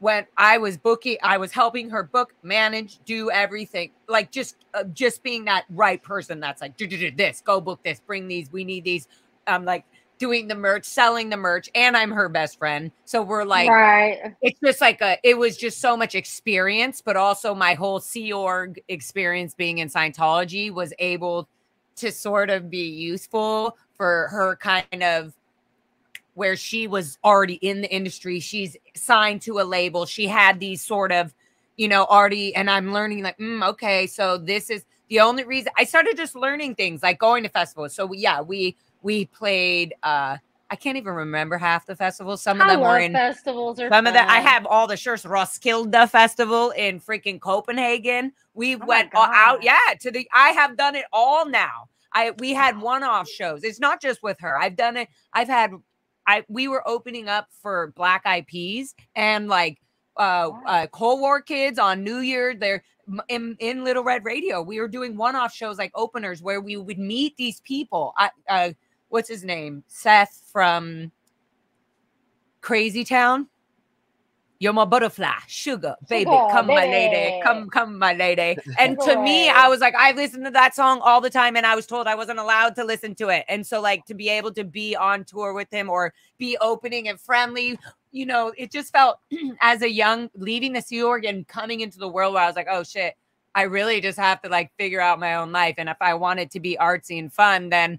I was helping her book, manage, do everything. Like just being that right person that's like, do this, go book this, bring these, we need these. I'm like doing the merch, selling the merch, and I'm her best friend. So we're like, right. It's just like it was just so much experience, but also my whole Sea Org experience being in Scientology was able to sort of be useful for her, kind of where she was already in the industry. She's signed to a label. She had these sort of, already, and I'm learning like, okay, so this is the only reason I started just learning things like going to festivals. So yeah, we played, I can't even remember half the festivals. Some of them were in festivals. Some of them, I have all the shirts. Roskilde Festival in freaking Copenhagen. We went out. Yeah. I have done it all now. We had one-off shows. It's not just with her. I've done it. We were opening up for Black Eyed Peas and like Cold War Kids on New Year. They're in Little Red Radio. We were doing one-off shows like openers where we would meet these people. What's his name? Seth from Crazy Town. You're my butterfly, sugar, baby, come baby. My lady, come my lady. And to me, I was like, I listened to that song all the time, and I was told I wasn't allowed to listen to it. And so like to be able to be on tour with him or be opening and friendly, it just felt as a young, leaving the Sea Org and coming into the world where I was like, oh shit, I really just have to like figure out my own life. And if I want it to be artsy and fun, then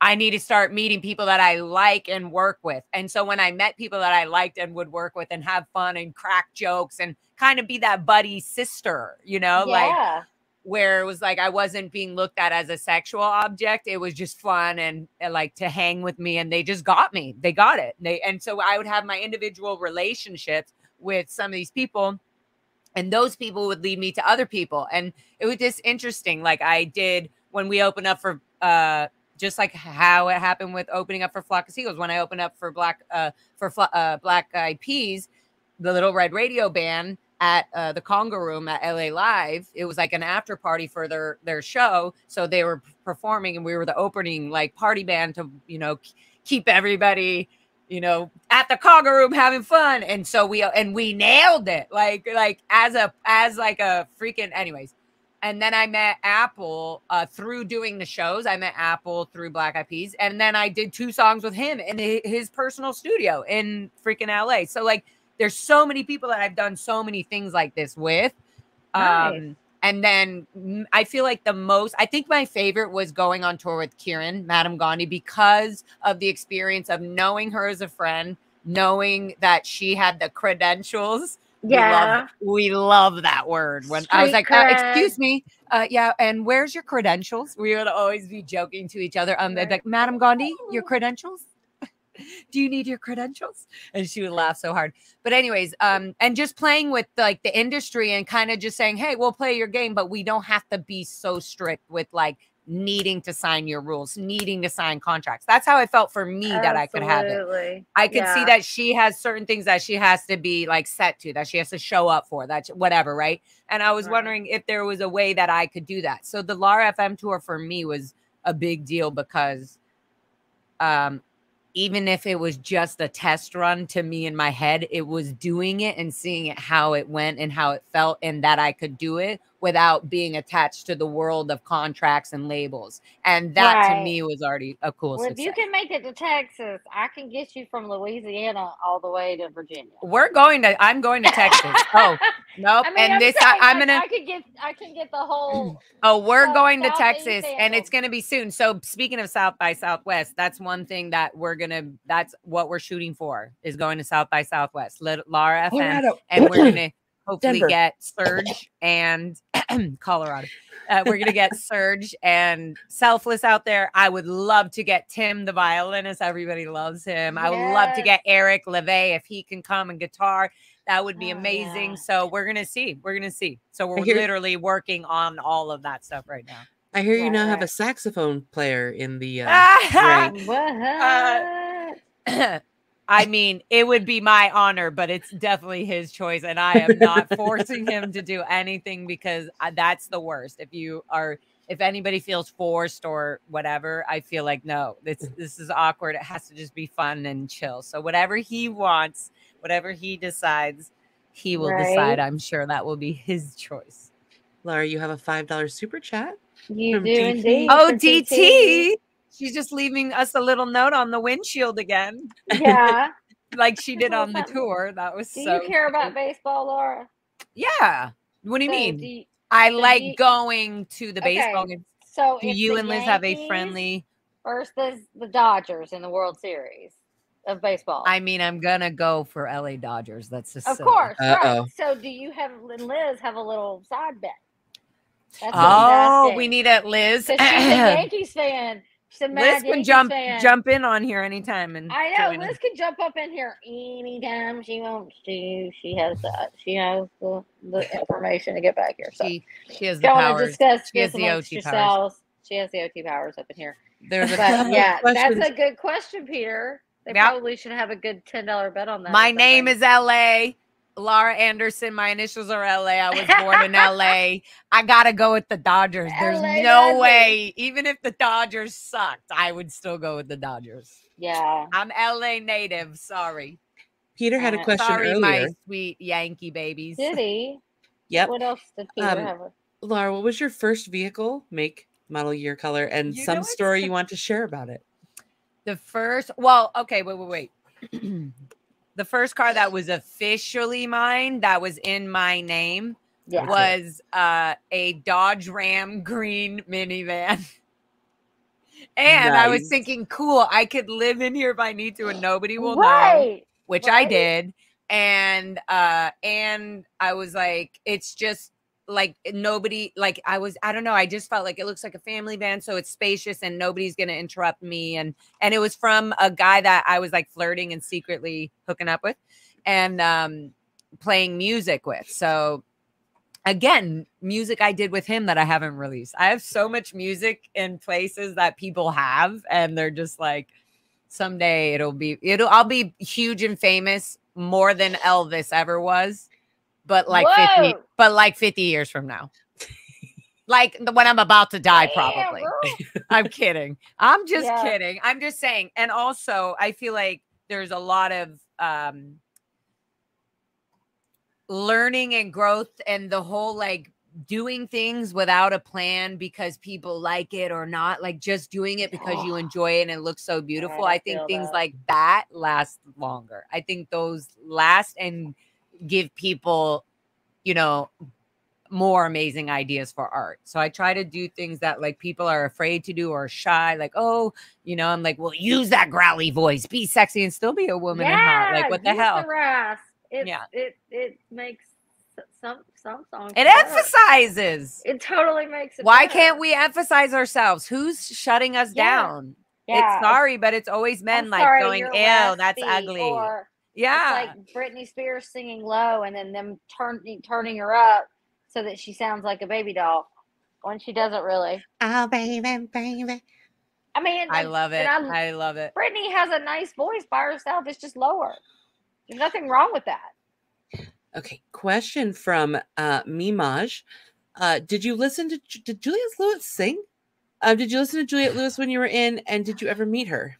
I need to start meeting people that I like and work with. And so when I met people that I liked and would work with and have fun and crack jokes and kind of be that buddy sister, like where it was like I wasn't being looked at as a sexual object. It was just fun and like to hang with me, and they just got me. They got it. And so I would have my individual relationships with some of these people, and those people would lead me to other people. And it was just interesting. Like I did when we opened up for just like how it happened with opening up for Flock of Seagulls. When I opened up for Black Eyed Peas, the Little Red Radio band at the Conga Room at LA Live, it was like an after party for their show. So they were performing, and we were the opening like party band to keep everybody at the Conga Room having fun. And so we nailed it like as a freaking anyways. And then I met Apple through doing the shows. I met Apple through Black Eyed Peas. And then I did 2 songs with him in his personal studio in freaking LA. So like, there's so many people that I've done so many things like this with. Nice. And then I feel like I think my favorite was going on tour with Kiran, Madam Gandhi, because of the experience of knowing her as a friend, knowing that she had the credentials. Yeah, we love that word. When I was like, excuse me, yeah, and where's your credentials? We would always be joking to each other. They'd be like, Madam Gandhi, your credentials? Do you need your credentials? And she would laugh so hard. But anyways, and just playing with like the industry and kind of just saying, hey, we'll play your game, but we don't have to be so strict with like needing to sign your rules, needing to sign contracts. That's how it felt for me. Absolutely. That I could have it. I could see that she has certain things that she has to be like set to, that she has to show up for, that whatever, right? And I was wondering if there was a way that I could do that. So the Lara FM tour for me was a big deal because even if it was just a test run to me in my head, it was doing it and seeing it how it went and how it felt and that I could do it without being attached to the world of contracts and labels. And that to me was already a cool success. If you can make it to Texas, I can get you from Louisiana all the way to Virginia. I'm going to Texas. Oh, nope. I mean, and I can get the whole. Oh, we're going to Texas and it's going to be soon. So speaking of South by Southwest, that's one thing that that's what we're shooting for, is going to South by Southwest, Laura FM. And we're going to hopefully get Surge and Colorado. We're going to get Surge and Selfless out there. I would love to get Tim, the violinist. Everybody loves him. Yes. I would love to get Eric LeVay if he can come and guitar. That would be amazing. Yeah. So we're going to see. So we're literally working on all of that stuff right now. I hear you now have a saxophone player in the rank. I mean, it would be my honor, but it's definitely his choice. And I am not forcing him to do anything, because that's the worst. If anybody feels forced or whatever, I feel like, no, this is awkward. It has to just be fun and chill. So whatever he wants, whatever he decides, he will decide. I'm sure that will be his choice. Laura, you have a $5 super chat. You do indeed. Oh, DT. She's just leaving us a little note on the windshield again. Yeah. Like she did on the tour. That was Do you care about baseball, Laura? Yeah. What do you mean? I like going to the baseball games. So do you and Liz have a friendly versus the Dodgers in the World Series of baseball? I mean, I'm gonna go for LA Dodgers. That's just of course. Right. So do you and Liz have a little side bet? That's we need it, Liz. She's a Yankees fan. Liz can jump in on here anytime, and I know Liz can jump up in here anytime she wants to. She has that. She has the information to get back here. So she has the powers. She has the OT powers. She has the OT powers up in here. There's that's a good question, Peter. They probably should have a good $10 bet on that. My name is LA. Laura Anderson. My initials are LA. I was born in LA. I gotta go with the Dodgers. There's no way. Even if the Dodgers sucked, I would still go with the Dodgers. Yeah. I'm LA native. Sorry. Peter had a question earlier. My sweet Yankee babies. Did he? Yep. What else did Peter have? Laura, what was your first vehicle, make, model, year, color, and some story you want to share about it? The first, okay, wait. The first car that was officially mine, that was in my name, was a Dodge Ram green minivan. And I was thinking, cool, I could live in here if I need to and nobody will know, which I did. And I was like, it's just like nobody, like I don't know. I just felt like it looks like a family van. So it's spacious and nobody's going to interrupt me. And it was from a guy that I was like flirting and secretly hooking up with and playing music with. So again, music I did with him that I haven't released. I have so much music in places that people have, and they're just like, someday I'll be huge and famous more than Elvis ever was. But like 50 years from now. Like when I'm about to die, probably. I'm kidding. I'm just kidding. I'm just saying. And also, I feel like there's a lot of learning and growth and the whole like doing things without a plan because people like it or not, like just doing it because you enjoy it and it looks so beautiful. I think things like that last longer. I think those last and give people, more amazing ideas for art. So I try to do things that like people are afraid to do or shy, like, I'm like, well, use that growly voice, be sexy and still be a woman and hot. Like, what the hell? It makes some songs. It emphasizes. It totally makes it. Why can't we emphasize ourselves? Who's shutting us down? It's sorry, but it's always men going, ew, that's ugly. Or it's like Britney Spears singing low and then them turning her up so that she sounds like a baby doll when she doesn't really. Oh, baby, baby. I mean, I love it. I love it. Britney has a nice voice by herself. It's just lower. There's nothing wrong with that. Okay. Question from Mimaj. Did you listen to did Juliette Lewis sing? Did you listen to Juliette Lewis when you were in, and did you ever meet her?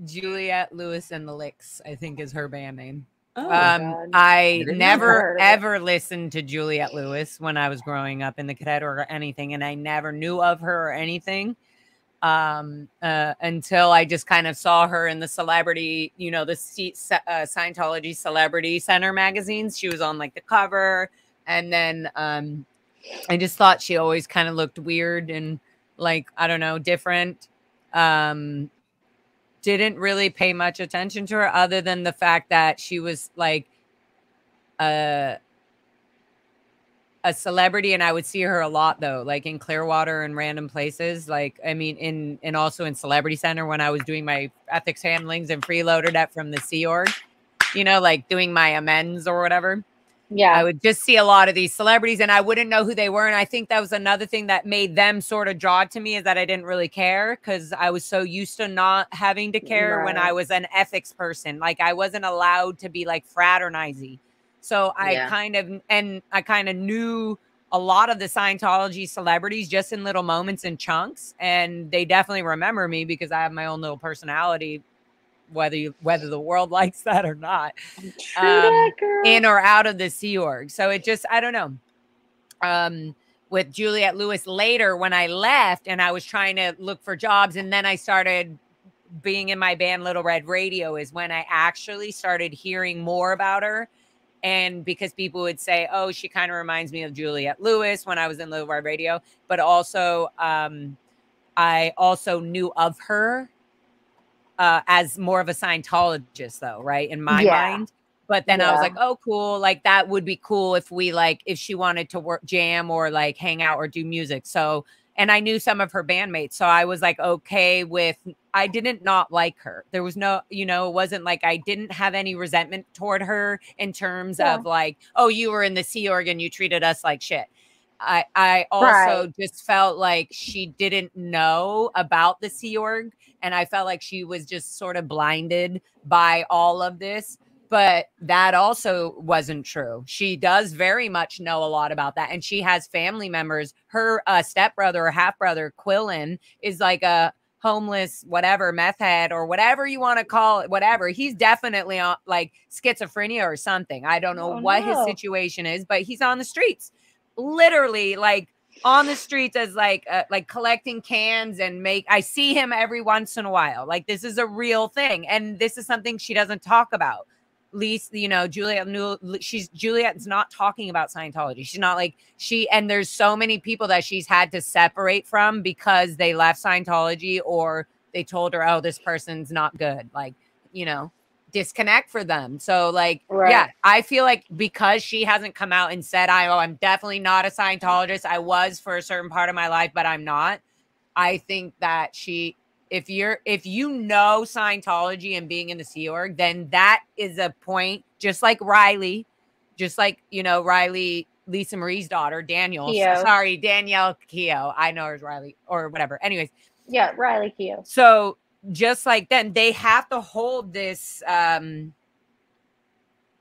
Juliette Lewis and the Licks, I think, is her band name. I never ever listened to Juliette Lewis when I was growing up in the cadet or anything, and I never knew of her or anything until I just kind of saw her in the celebrity, you know, the Scientology Celebrity Center magazines. She was on like the cover, and then I just thought she always kind of looked weird and like, I don't know, different. Didn't really pay much attention to her other than the fact that she was like a celebrity, and I would see her a lot though, like in Clearwater and random places. Like, I mean, and also in Celebrity Center when I was doing my ethics handlings and freeloader that from the Sea Org, you know, like doing my amends or whatever. Yeah, I would just see a lot of these celebrities and I wouldn't know who they were. And I think that was another thing that made them sort of draw to me, is that I didn't really care because I was so used to not having to care when I was an ethics person. Like, I wasn't allowed to be like fraternizing. So I kind of knew a lot of the Scientology celebrities just in little moments and chunks. And they definitely remember me because I have my own little personality, whether the world likes that or not, in or out of the Sea Org. So it just, I don't know. With Juliette Lewis later, when I left and I was trying to look for jobs, and then I started being in my band Little Red Radio, is when I actually started hearing more about her. And because people would say, oh, she kind of reminds me of Juliette Lewis when I was in Little Red Radio, but also I also knew of her as more of a Scientologist though, right? In my mind. But then I was like, oh, cool. Like, that would be cool if we, like, if she wanted to work, jam or like hang out or do music. So, and I knew some of her bandmates. So I was like, okay with, I didn't not like her. There was no, you know, it wasn't like I didn't have any resentment toward her in terms of like, oh, you were in the Sea Org and you treated us like shit. I also just felt like she didn't know about the Sea Org. And I felt like she was just sort of blinded by all of this. But that also wasn't true. She does very much know a lot about that. And she has family members. Her stepbrother or half-brother, Quillen, is like a homeless, whatever, meth head or whatever you want to call it, whatever. He's definitely on like schizophrenia or something. I don't know what his situation is, but he's on the streets. Literally, like on the streets as like collecting cans and I see him every once in a while. Like, this is a real thing. And this is something she doesn't talk about. Least, you know, Juliette's not talking about Scientology. She's not like and there's so many people that she's had to separate from because they left Scientology or they told her, oh, this person's not good. Like, you know, disconnect for them. So like, yeah, I feel like because she hasn't come out and said, I'm definitely not a Scientologist. I was for a certain part of my life, but I'm not. I think that if you know Scientology and being in the Sea Org, then that is a point, just like Riley, you know, Riley, Lisa Marie's daughter, Danielle Keough. I know her as Riley or whatever. Anyways. Yeah, Riley Keough. So just like then, they have to hold this,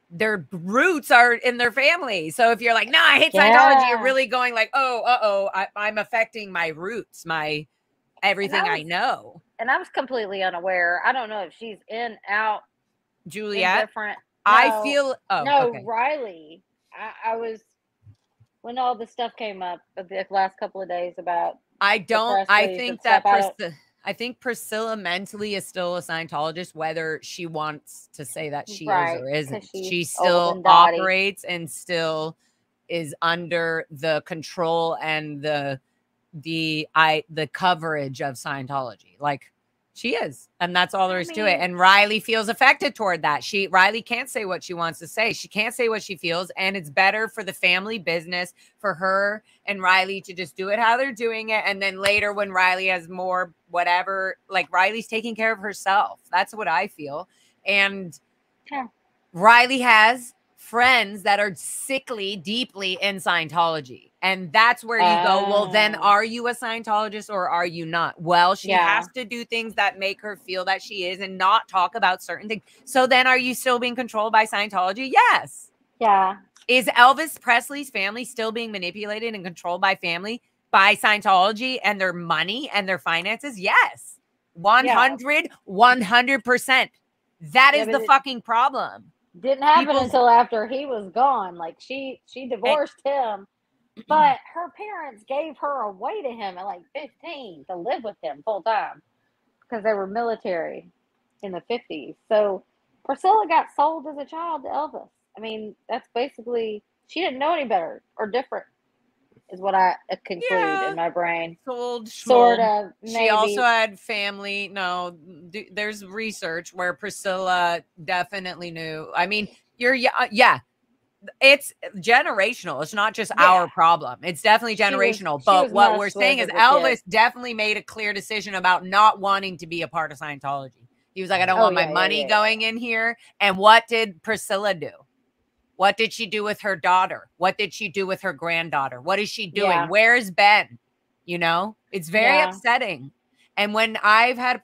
their roots are in their family. So if you're like, no, I hate Scientology, you're really going like, I'm affecting my roots, everything I know. And I was completely unaware. I don't know if she's in, out, Juliette. Different. No, I feel Riley. I was, when all this stuff came up the last couple of days about I think Priscilla mentally is still a Scientologist, whether she wants to say that she is or isn't. She still operates and still is under the control and the coverage of Scientology. Like, she is, and that's all there is to it. And Riley feels affected toward that. Riley can't say what she wants to say. She can't say what she feels, and it's better for the family business for her and Riley to just do it how they're doing it. And then later, when Riley has more whatever, like, Riley's taking care of herself. That's what I feel. And Riley has friends that are sickly, deeply in Scientology. And that's where you go, well, then are you a Scientologist or are you not? Well, she has to do things that make her feel that she is and not talk about certain things. So then are you still being controlled by Scientology? Yes. Yeah. Is Elvis Presley's family still being manipulated and controlled by Scientology and their money and their finances? Yes. 100%. That is the fucking problem. Didn't happen until after he was gone. Like she divorced him, but her parents gave her away to him at like 15 to live with him full time because they were military in the 50s. So Priscilla got sold as a child to Elvis. I mean, that's basically, she didn't know any better or different, is what I conclude in my brain. Sold, sort of. Maybe. She also had family. No, there's research where Priscilla definitely knew. I mean, yeah. It's generational. It's not just our problem. It's definitely generational. But what we're saying is Elvis definitely made a clear decision about not wanting to be a part of Scientology. He was like, I don't want my money going in here. And what did Priscilla do? What did she do with her daughter? What did she do with her granddaughter? What is she doing? Yeah. Where's Ben? You know, it's very upsetting. And when I've had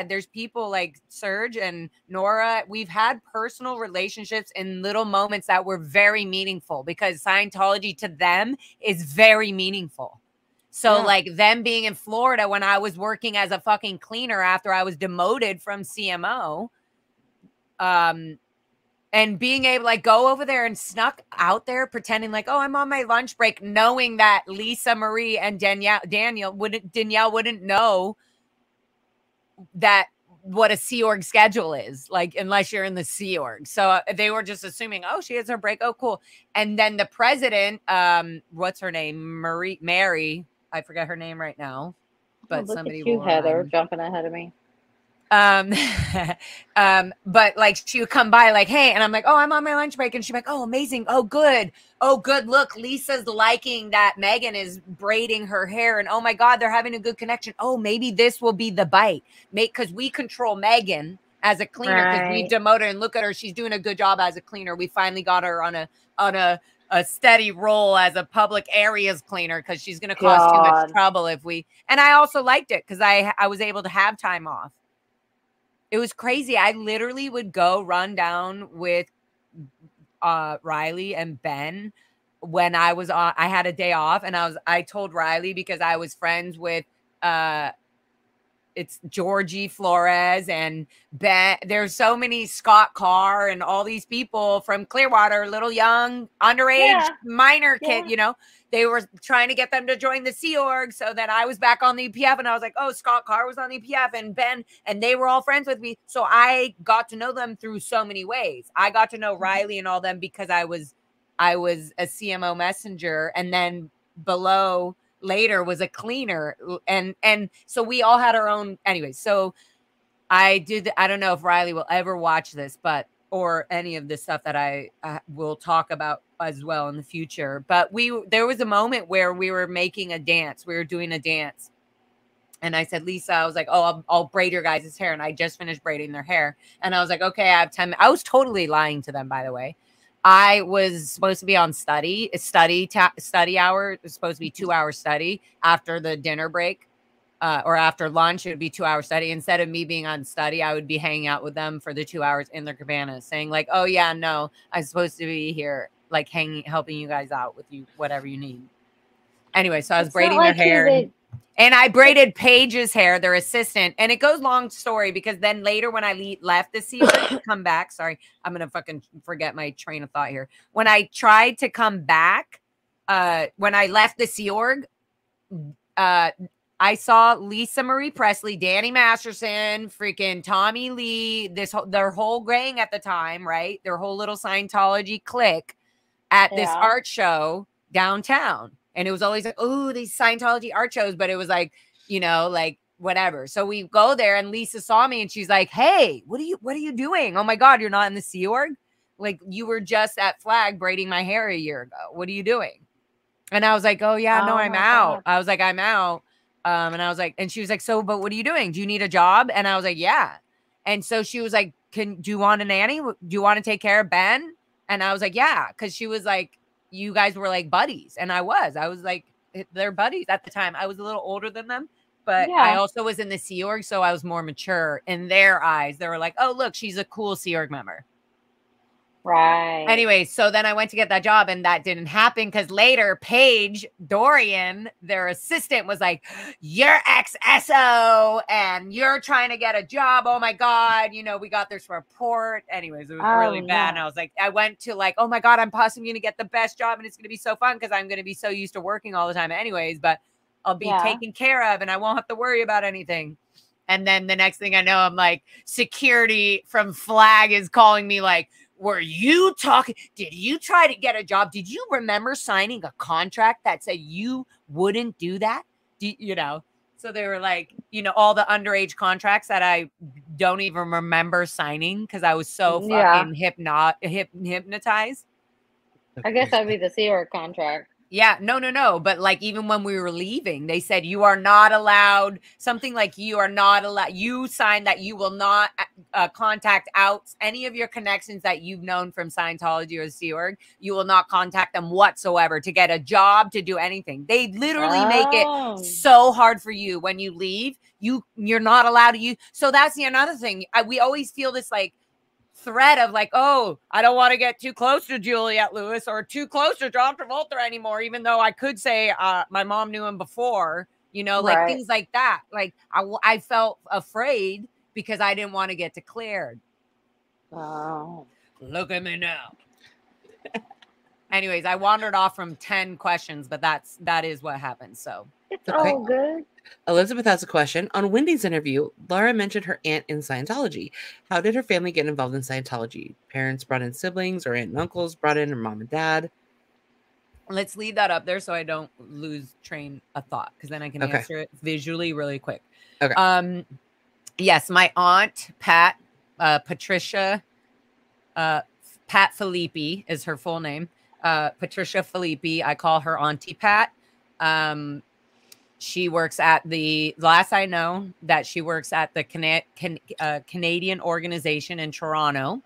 there's people like Serge and Nora, we've had personal relationships in little moments that were very meaningful because Scientology to them is very meaningful. So like them being in Florida when I was working as a fucking cleaner after I was demoted from CMO, and being able to like go over there and snuck out there pretending like, oh, I'm on my lunch break, knowing that Lisa Marie and Danielle wouldn't know that what a Sea Org schedule is, like, unless you're in the Sea Org. So they were just assuming, oh, she has her break. Oh, cool. And then the president, what's her name? Mary. I forget her name right now, but somebody will Heather jumping ahead of me. But like she would come by like, hey, and I'm like, oh, I'm on my lunch break. And she's like, oh, amazing. Oh, good. Oh, good. Look, Lisa's liking that Megan is braiding her hair. And oh my God, they're having a good connection. Oh, maybe this will be the bite. Because we control Megan as a cleaner because we demoted her and look at her. She's doing a good job as a cleaner. We finally got her on a steady role as a public areas cleaner because she's going to cause too much trouble if we, and I also liked it because I was able to have time off. It was crazy. I literally would go run down with Riley and Ben when I was on. I had a day off, and I told Riley because I was friends with it's Georgie Flores and Ben. There's so many Scott Carr and all these people from Clearwater, little young underage minor kid. You know, they were trying to get them to join the Sea Org so that I was back on the EPF. And I was like, oh, Scott Carr was on the EPF and Ben, and they were all friends with me. So I got to know them through so many ways. I got to know Riley and all them because I was a CMO messenger. And then below later was a cleaner. And so we all had our own anyway. So I don't know if Riley will ever watch this, or any of the stuff that I will talk about as well in the future. But there was a moment where we were making a dance. We were doing a dance. And I said, Lisa, I was like, oh, I'll braid your guys' hair. And I just finished braiding their hair. And I was like, okay, I have 10 minutes. I was totally lying to them, by the way. I was supposed to be on study hour. It was supposed to be 2 hour study after the dinner break. Or after lunch, it would be 2 hour study. Instead of me being on study, I would be hanging out with them for the 2 hours in their cabanas saying like, oh yeah, no, I'm supposed to be here, like helping you guys out with you, whatever you need. Anyway, so I was braiding their hair and I braided Paige's hair, their assistant. And it goes long story because then later when I left the Sea Org to come back, sorry, I'm going to fucking forget my train of thought here. When I tried to come back, when I left the Sea Org, I saw Lisa Marie Presley, Danny Masterson, freaking Tommy Lee, their whole gang at the time, right? Their whole little Scientology clique at this art show downtown. And it was always like, oh, these Scientology art shows. But it was like, you know, like whatever. So we go there and Lisa saw me and she's like, hey, what are you doing? Oh my God, you're not in the Sea Org? Like you were just at Flag braiding my hair a year ago. What are you doing? And I was like, oh yeah, no, I'm out. I was like, I'm out. And I was like, and she was like, so, but what are you doing? Do you need a job? And I was like, yeah. And so she was like, do you want a nanny? Do you want to take care of Ben? And I was like, yeah. Cause she was like, you guys were like buddies. And I was like, they're buddies at the time. I was a little older than them, but I also was in the Sea Org. So I was more mature in their eyes. They were like, oh, look, she's a cool Sea Org member. Right. Anyway, so then I went to get that job and that didn't happen because later Paige Dorian, their assistant, was like, you're ex-SO and you're trying to get a job. Oh my God. You know, we got this report. Anyways, it was really bad. And I was like, I went to like, oh my God, I'm possibly going to get the best job and it's going to be so fun because I'm going to be so used to working all the time anyways, but I'll be taken care of and I won't have to worry about anything. And then the next thing I know, I'm like, security from Flag is calling me like, were you talking? Did you try to get a job? Did you remember signing a contract that said you wouldn't do that? You know, so they were like, you know, all the underage contracts that I don't even remember signing because I was so fucking hypnotized. I guess that'd be the Sea contract. Yeah, no. But like, even when we were leaving, they said you are not allowed, something like you are not allowed, you signed that you will not contact out any of your connections that you've known from Scientology or the Sea Org. You will not contact them whatsoever to get a job, to do anything. They literally make it so hard for you when you leave. You're not allowed to use. So that's another thing. We always feel this like threat of like, oh, I don't want to get too close to Juliette Lewis or too close to John Travolta anymore, even though I could say my mom knew him before, you know, like things like that. Like I felt afraid because I didn't want to get declared. Oh, look at me now. Anyways, I wandered off from 10 questions, but that is what happened. So it's all good. Elizabeth has a question. On Wendy's interview, Laura mentioned her aunt in Scientology. How did her family get involved in Scientology? Parents brought in siblings, or aunt and uncles brought in, or mom and dad? Let's leave that up there so I don't lose train of thought, because then I can answer it visually really quick. Okay. Yes, my aunt, Pat, Patricia, Pat Filippi is her full name. Patricia Filippi. I call her Auntie Pat. She works at last I know that she works at the Canadian organization in Toronto.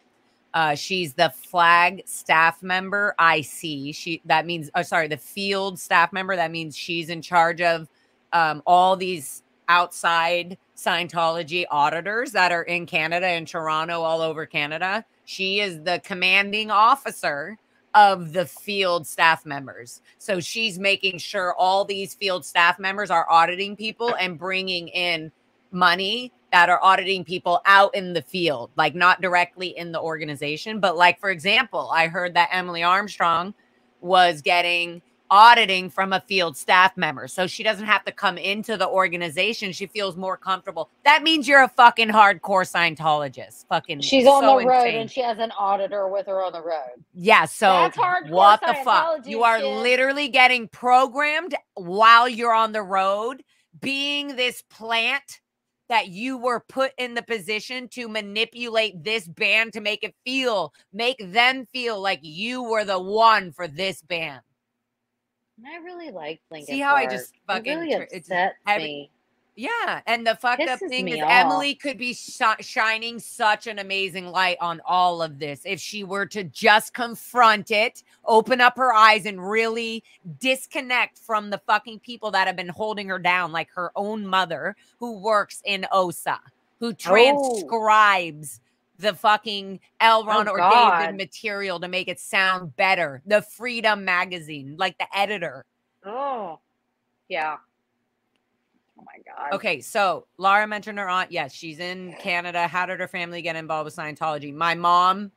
She's the Flag staff member IC. The field staff member. That means she's in charge of all these outside Scientology auditors that are in Canada and Toronto, all over Canada. She is the commanding officer of the field staff members. So she's making sure all these field staff members are auditing people and bringing in money that are auditing people out in the field, like not directly in the organization. But like, for example, I heard that Emily Armstrong was getting auditing from a field staff member. So she doesn't have to come into the organization. She feels more comfortable. That means you're a fucking hardcore Scientologist. Fucking she's on the road and she has an auditor with her on the road. Yeah. So what the fuck? You are literally getting programmed while you're on the road, being this plant that you were put in the position to manipulate this band to make them feel like you were the one for this band. I really like Linkin See how Park. I just fucking really upset me. Yeah, and the fucked up thing is Emily could be shining such an amazing light on all of this if she were to just confront it, open up her eyes, and really disconnect from the fucking people that have been holding her down, like her own mother who works in OSA, who transcribes the fucking L. Ron or David material to make it sound better. The Freedom magazine, like the editor. Oh, yeah. Oh my God. Okay, so Laura mentioned her aunt. Yes, she's in Canada. How did her family get involved with Scientology? My mom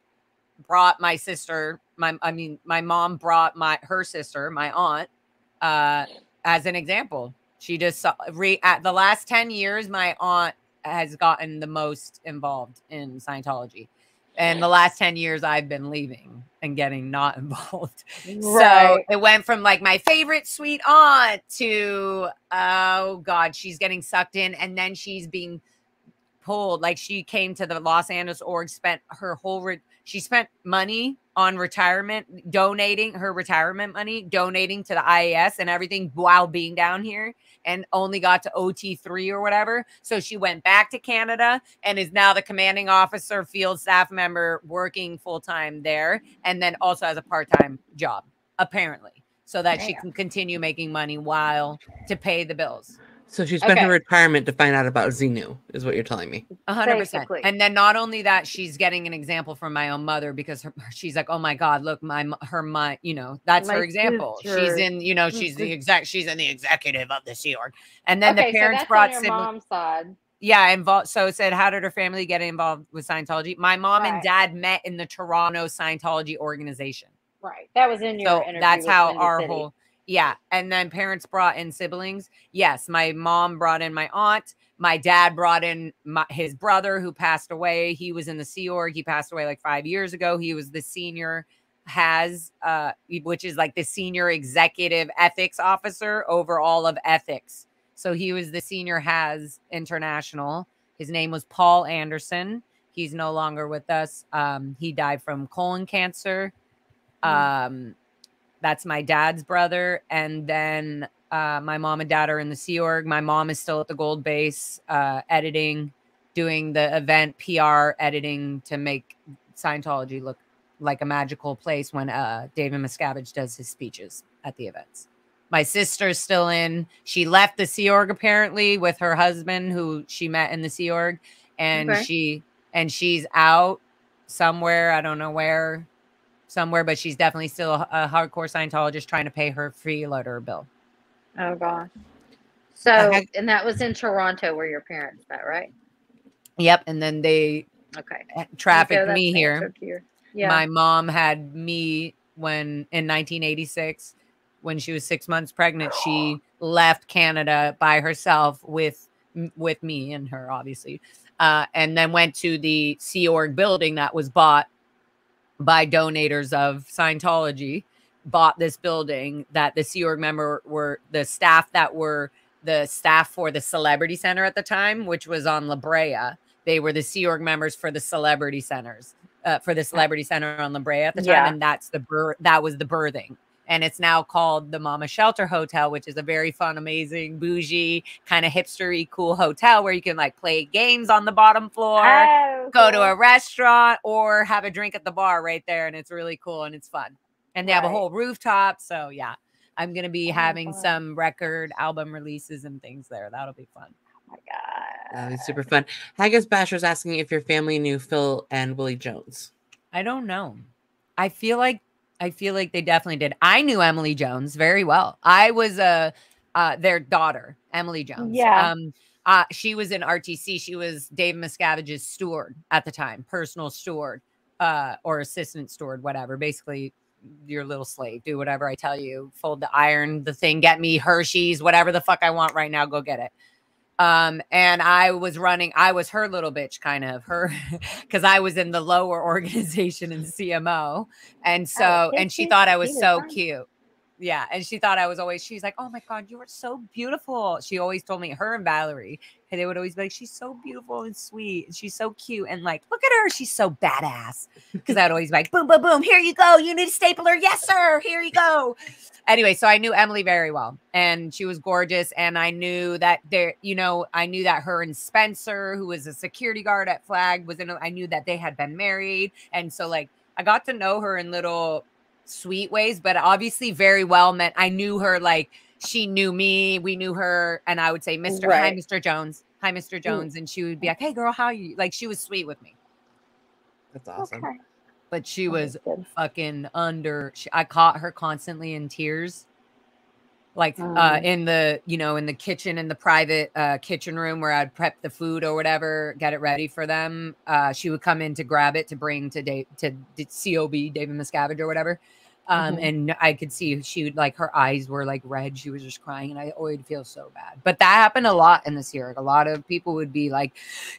brought my sister. My mom brought her sister, my aunt, as an example. She just saw at the last 10 years, my aunt has gotten the most involved in Scientology. And the last 10 years I've been leaving and getting not involved. Right. So it went from like my favorite sweet aunt to, oh God, she's getting sucked in. And then she's being pulled. Like she came to the Los Angeles org, spent her whole, she spent money on retirement, donating her retirement money, donating to the IAS and everything while being down here, and only got to OT3 or whatever. So she went back to Canada and is now the commanding officer, field staff member, working full-time there, and then also has a part-time job, apparently, so that she can continue making money while to pay the bills. So she spent her retirement to find out about Xenu, is what you're telling me. 100%. And then not only that, she's getting an example from my own mother because she's like, oh my God, look, her, you know, that's her example. Sister. She's in, you know, she's in the executive of the Sea Org. And then the parents brought on your mom's side. Yeah, involved. So it said, how did her family get involved with Scientology? My mom and dad met in the Toronto Scientology organization. Right. That was in your interview. That's how our whole. Yeah. And then parents brought in siblings. Yes. My mom brought in my aunt. My dad brought in his brother who passed away. He was in the Sea Org. He passed away like 5 years ago. He was the senior which is like the senior executive ethics officer over all of ethics. So he was the senior international. His name was Paul Anderson. He's no longer with us. He died from colon cancer. That's my dad's brother. And then my mom and dad are in the Sea Org. My mom is still at the Gold Base editing, doing the event PR editing to make Scientology look like a magical place when David Miscavige does his speeches at the events. My sister's still in. She left the Sea Org apparently with her husband who she met in the Sea Org. And she's out somewhere. I don't know where. Somewhere, but she's definitely still a hardcore Scientologist trying to pay her freeloader bill. Oh gosh. So, and that was in Toronto where your parents met, right? Yep. And then they trafficked me here. Yeah. My mom had me in 1986, when she was 6 months pregnant, she left Canada by herself with me and her, obviously. And then went to the Sea Org building that was bought by donators of Scientology, bought this building that the Sea Org member were the staff that were the staff for the Celebrity Center at the time, which was on La Brea. They were the Sea Org members for the Celebrity Centers, for the Celebrity Center on La Brea at the time. And that was the birthing. And it's now called the Mama Shelter Hotel, which is a very fun, amazing, bougie, kind of hipstery, cool hotel where you can like play games on the bottom floor, go to a restaurant, or have a drink at the bar right there. And it's really cool and it's fun. And they have a whole rooftop. So yeah, I'm going to be having some record album releases and things there. That'll be fun. Oh my God. That'll be super fun. Haggis Basher's asking if your family knew Phil and Willie Jones. I don't know. I feel like they definitely did. I knew Emily Jones very well. I was their daughter, Emily Jones. Yeah. She was in RTC. She was Dave Miscavige's steward at the time, personal steward, or assistant steward, whatever. Basically, your little slave. Do whatever I tell you. Fold the iron, the thing, get me Hershey's, whatever the fuck I want right now, go get it. And I was her little bitch, kind of her, because I was in the lower organization in CMO. And so, and she thought I was so cute. Yeah. And she thought I was always, she's like, oh my God, you are so beautiful. She always told me, her and Valerie, and they would always be like, she's so beautiful and sweet. And she's so cute. And like, look at her. She's so badass. Because I'd always be like, boom, boom, boom. Here you go. You need a stapler. Yes, sir. Here you go. Anyway, so I knew Emily very well and she was gorgeous. And I knew that I knew that her and Spencer, who was a security guard at Flag, I knew that they had been married. And so like, I got to know her in little sweet ways, but obviously very well meant. I knew her, like she knew me, we knew her. And I would say, hi, Mr. Jones. Hi, Mr. Jones. And she would be like, hey girl, how are you? Like, she was sweet with me. That's awesome. Okay. But she was fucking I caught her constantly in tears. Like in the kitchen, in the private kitchen room where I'd prep the food or whatever, get it ready for them. She would come in to grab it to bring to COB, David Miscavige or whatever. And I could see she would, like, her eyes were like red. She was just crying and I always feel so bad. But that happened a lot in this year. A lot of people would be like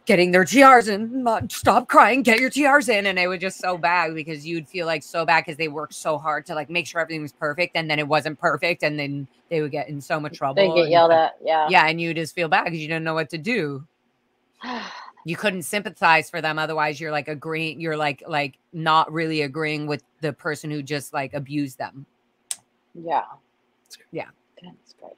getting their TRs in, stop crying, get your TRs in. And it was just so bad because you'd feel like so bad because they worked so hard to like make sure everything was perfect. And then it wasn't perfect. And then they would get in so much trouble. They get yelled at. Yeah. Yeah. And you just feel bad because you didn't know what to do. You couldn't sympathize for them. Otherwise you're like agreeing. You're like not really agreeing with the person who just like abused them. Yeah. Yeah. Goodness gracious.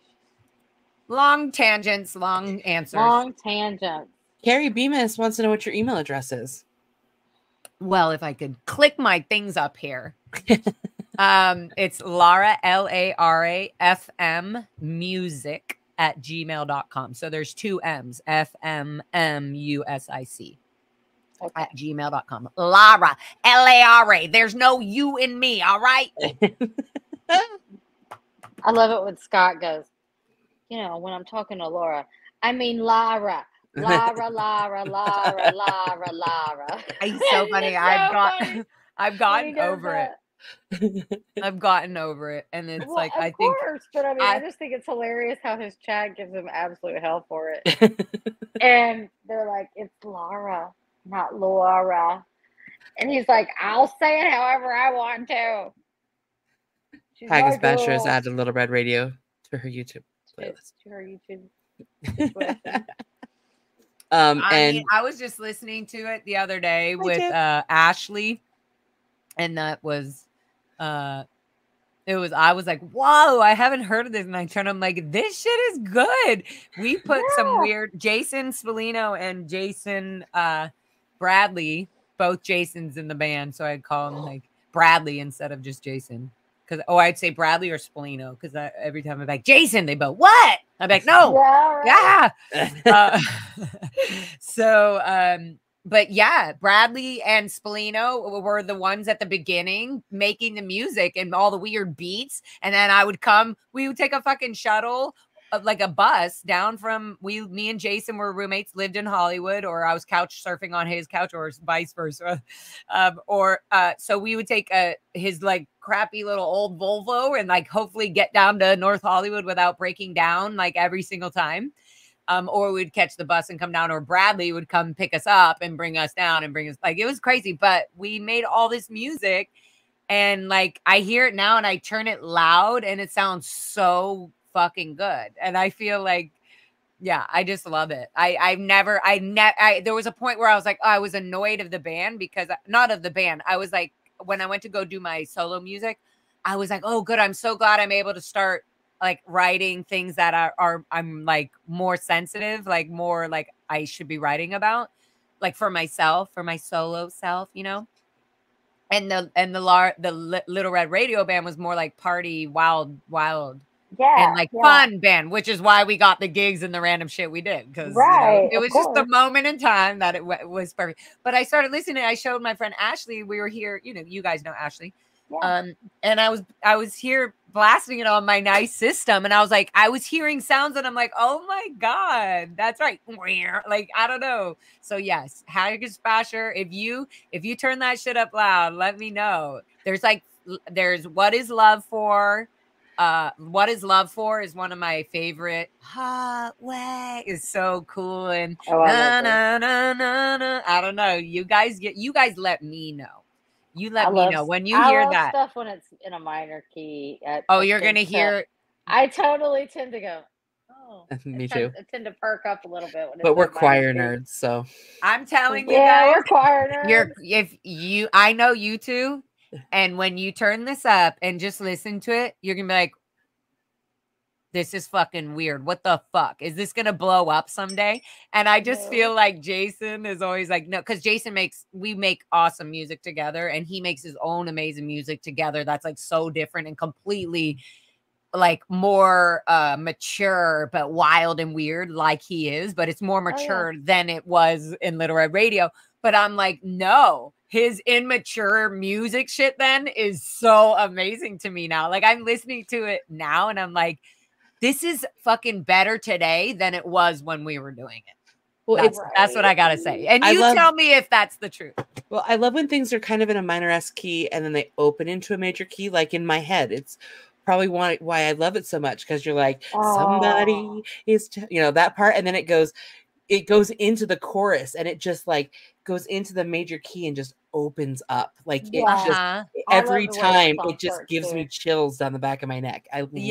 Long tangents, long answers. Long tangents. Carrie Bemis wants to know what your email address is. Well, if I could click my things up here. It's Lara, LARA FM music fmmusic@gmail.com. So there's 2 M's, FMMUSIC at gmail.com. Lara, Lara. There's no you in me, all right? I love it when Scott goes, you know, when I'm talking to Laura, I mean Lara. Lara, Lara, Lara, Lara, Lara. It's so funny. I've gotten over it. I've gotten over it, and it's well, like of course, but I mean, I just think it's hilarious how his chat gives him absolute hell for it. And they're like, "It's Laura, not Laura," and he's like, "I'll say it however I want to." Haggis Basher has added Little Red Radio to her YouTube playlist. To her YouTube. I was just listening to it the other day with Ashley, and that was I was like, whoa, I haven't heard of this. And I'm like, this shit is good. We put some weird Jason Spallino and Jason Bradley, both Jasons in the band. So I'd call him like Bradley instead of just Jason. Because I'd say Bradley or Spallino. Because every time I'm like, Jason, they both, what? I'm like, no. But yeah, Bradley and Spallino were the ones at the beginning making the music and all the weird beats. And then we would take a fucking shuttle, like a bus down from, me and Jason were roommates, lived in Hollywood, or I was couch surfing on his couch, or vice versa. So we would take his like crappy little old Volvo and like hopefully get down to North Hollywood without breaking down like every single time. Or we'd catch the bus and come down, or Bradley would come pick us up and bring us down and bring us, like, it was crazy. But we made all this music, and like I hear it now and I turn it loud and it sounds so fucking good. And I feel like, yeah, I just love it. There was a point where I was like, I was annoyed of the band, because not of the band. I was like, when I went to go do my solo music, I was like, oh, good. I'm so glad I'm able to start like writing things that I'm like more sensitive, like more like I should be writing about, like for myself, for my solo self, you know. And the Little Red Radio Band was more like party, wild, and like fun band, which is why we got the gigs and the random shit we did, because it was just the moment in time that it was perfect. But I started listening. I showed my friend Ashley. We were here, you know, you guys know Ashley. And I was here blasting it on my nice system, and I was like, I was hearing sounds, and I'm like, oh my god, that's right, like I don't know. So yes, Haggis Basher, if you turn that shit up loud, let me know. There's What Is Love For? What Is Love For is one of my favorite. Hot Way is so cool, and I don't know. You guys let me know. You let me know when you hear that stuff when it's in a minor key. You're gonna hear. I totally tend to go. Oh, me too. I tend to perk up a little bit. But we're choir nerds, so I'm telling you guys, we're choir nerds. I know you two, and when you turn this up and just listen to it, you're gonna be like, this is fucking weird. What the fuck? Is this going to blow up someday? And I just feel like Jason is always like, no, because we make awesome music together, and he makes his own amazing music together. That's like so different and completely like more mature, but wild and weird like he is, but it's more mature than it was in Little Red Radio. But I'm like, no, his immature music shit then is so amazing to me now. Like I'm listening to it now and I'm like, this is fucking better today than it was when we were doing it. Well, that's what I got to say. And tell me if that's the truth. Well, I love when things are kind of in a minor-esque key and then they open into a major key. Like in my head, it's probably why I love it so much. Because you're like, somebody is, that part. And then it goes into the chorus and it just like goes into the major key and just opens up. Like it just, every time it just gives me chills down the back of my neck. I love it.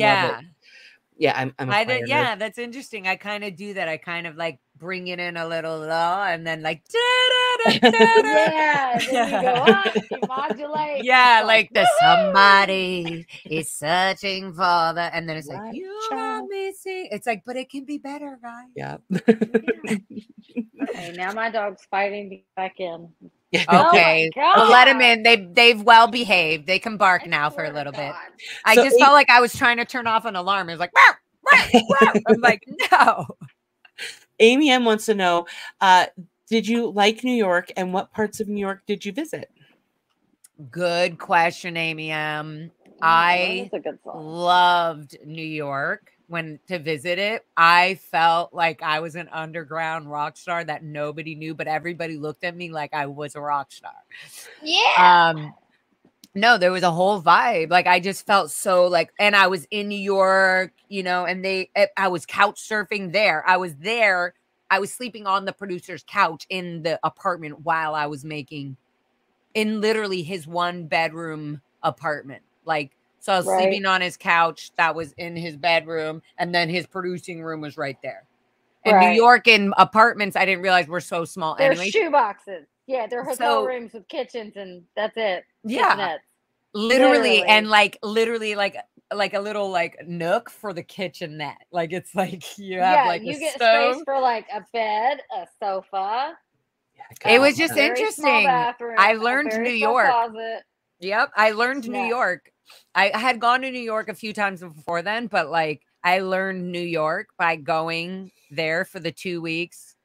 Yeah, yeah, that's interesting. I kind of do that. I kind of like bring it in a little low and then like yeah, then you go up, you modulate. Yeah, like the somebody is searching for the, and then it's like you are missing. It's like, but it can be better, guys. Yeah. Okay, now my dog's fighting to get back in. Okay, well, let him in. They've well behaved. They can bark now for a little bit. I just felt like I was trying to turn off an alarm. It was like, I'm like, no. Amy M wants to know, did you like New York, and what parts of New York did you visit? Good question, Amy M. I loved New York. When to visit it, I felt like I was an underground rock star that nobody knew, but everybody looked at me like I was a rock star. Yeah. No, there was a whole vibe. Like I just felt so like, and I was in New York, you know, and I was couch surfing there. I was there. I was sleeping on the producer's couch in the apartment while I was making in literally his 1-bedroom apartment. Like, so I was sleeping on his couch that was in his bedroom, and then his producing room was right there. And New York in apartments, I didn't realize were so small. They're shoe boxes. Yeah, they're hotel rooms with kitchens, and that's it. Yeah, literally, and literally like a little like nook for the kitchenette. Like it's like you have like you get stove. space for like a bed, a sofa. It was just interesting. Bathroom, I learned New York. Closet. Yep, I learned New York. I had gone to New York a few times before then, but like I learned New York by going there for the 2 weeks,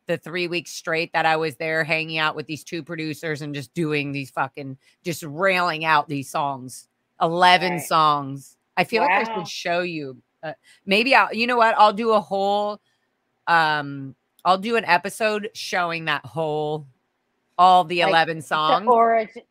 the 3 weeks straight that I was there hanging out with these 2 producers and just doing these just railing out these songs, 11 songs. I feel like I should show you. Maybe you know what? I'll do a whole, I'll do an episode showing that all the 11 songs.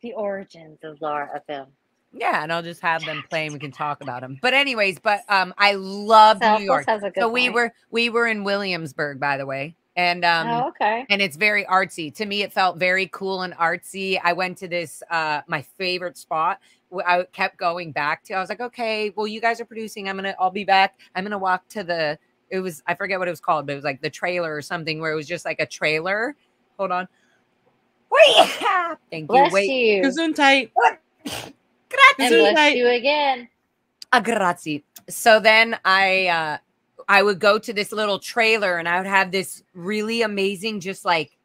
The origins of Laura FM. Yeah, and I'll just have them play and we can talk about them. But anyways, I love New York. So we were in Williamsburg, by the way. And okay. And it's very artsy. To me, it felt very cool and artsy. I went to this my favorite spot. I kept going back to. I was like, okay, well, you guys are producing. I'll be back. I'm gonna walk to I forget what it was called, but it was like the trailer or something where it was just like a trailer. Hold on. Wait. Thank you. Bless you. Gesundheit. And bless you again. Grazie. So then I would go to this little trailer and I would have this really amazing, just like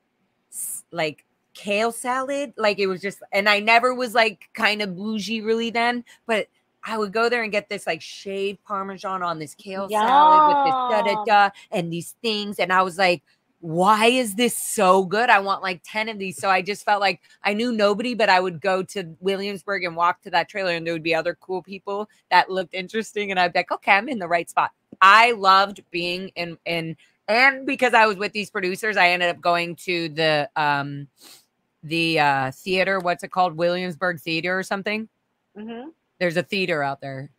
kale salad. Like it was just, and I never was like kind of bougie really then, but I would go there and get this like shaved Parmesan on this kale salad with this da-da-da and these things. And I was like, why is this so good? I want like 10 of these. So I just felt like I knew nobody, but I would go to Williamsburg and walk to that trailer and there would be other cool people that looked interesting. And I'd be like, okay, I'm in the right spot. I loved being in and because I was with these producers, I ended up going to the theater. What's it called? Williamsburg Theater or something. Mm-hmm. There's a theater out there.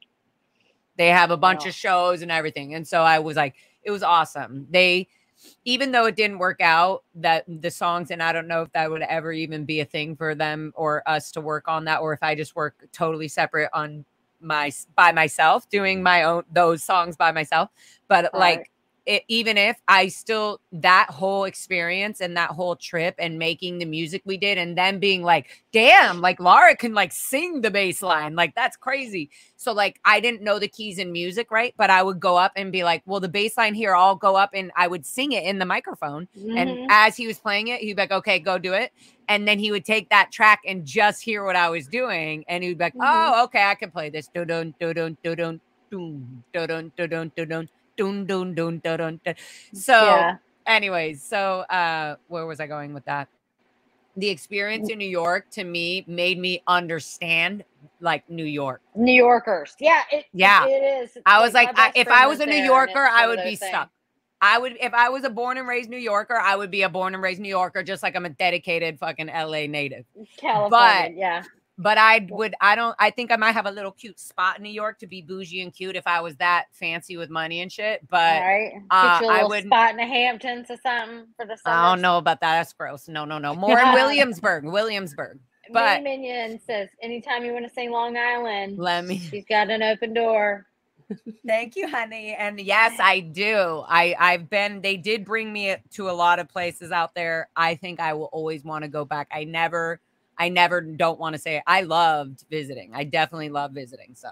They have a bunch of shows and everything. And so I was like, it was awesome. Even though it didn't work out, that the songs, and I don't know if that would ever even be a thing for them or us to work on that, or if I just work totally separate by myself, doing those songs by myself. But like, even if I still, that whole experience and that whole trip and making the music we did and then being like, damn, like Laura can like sing the bass line. Like that's crazy. So like, I didn't know the keys in music, right? But I would go up and be like, well, the bass line here, I'll go up and I would sing it in the microphone. Mm-hmm. And as he was playing it, he'd be like, okay, go do it. And then he would take that track and just hear what I was doing. And he'd be like, oh, okay, I can play this. Do-dun, do-dun, do-dun, do-dun, do-dun, do-dun, do-dun. Dun, dun, dun, dun, dun, dun. So anyways, where was I going with that? The experience in New York to me made me understand like New Yorkers. It is. I was like, if I was a New Yorker, I would be stuck. If I was a born and raised New Yorker, I would be a born and raised New Yorker, just like I'm a dedicated fucking LA native. California, But I think I might have a little cute spot in New York to be bougie and cute if I was that fancy with money and shit. But I would spot in the Hamptons or something for the summer. I don't know about that. That's gross. No. More in Williamsburg. But Minion says, anytime you want to sing Long Island, she's got an open door. Thank you, honey. And yes, I do. They did bring me to a lot of places out there. I think I will always want to go back. I never don't want to say it. I loved visiting. I definitely love visiting. So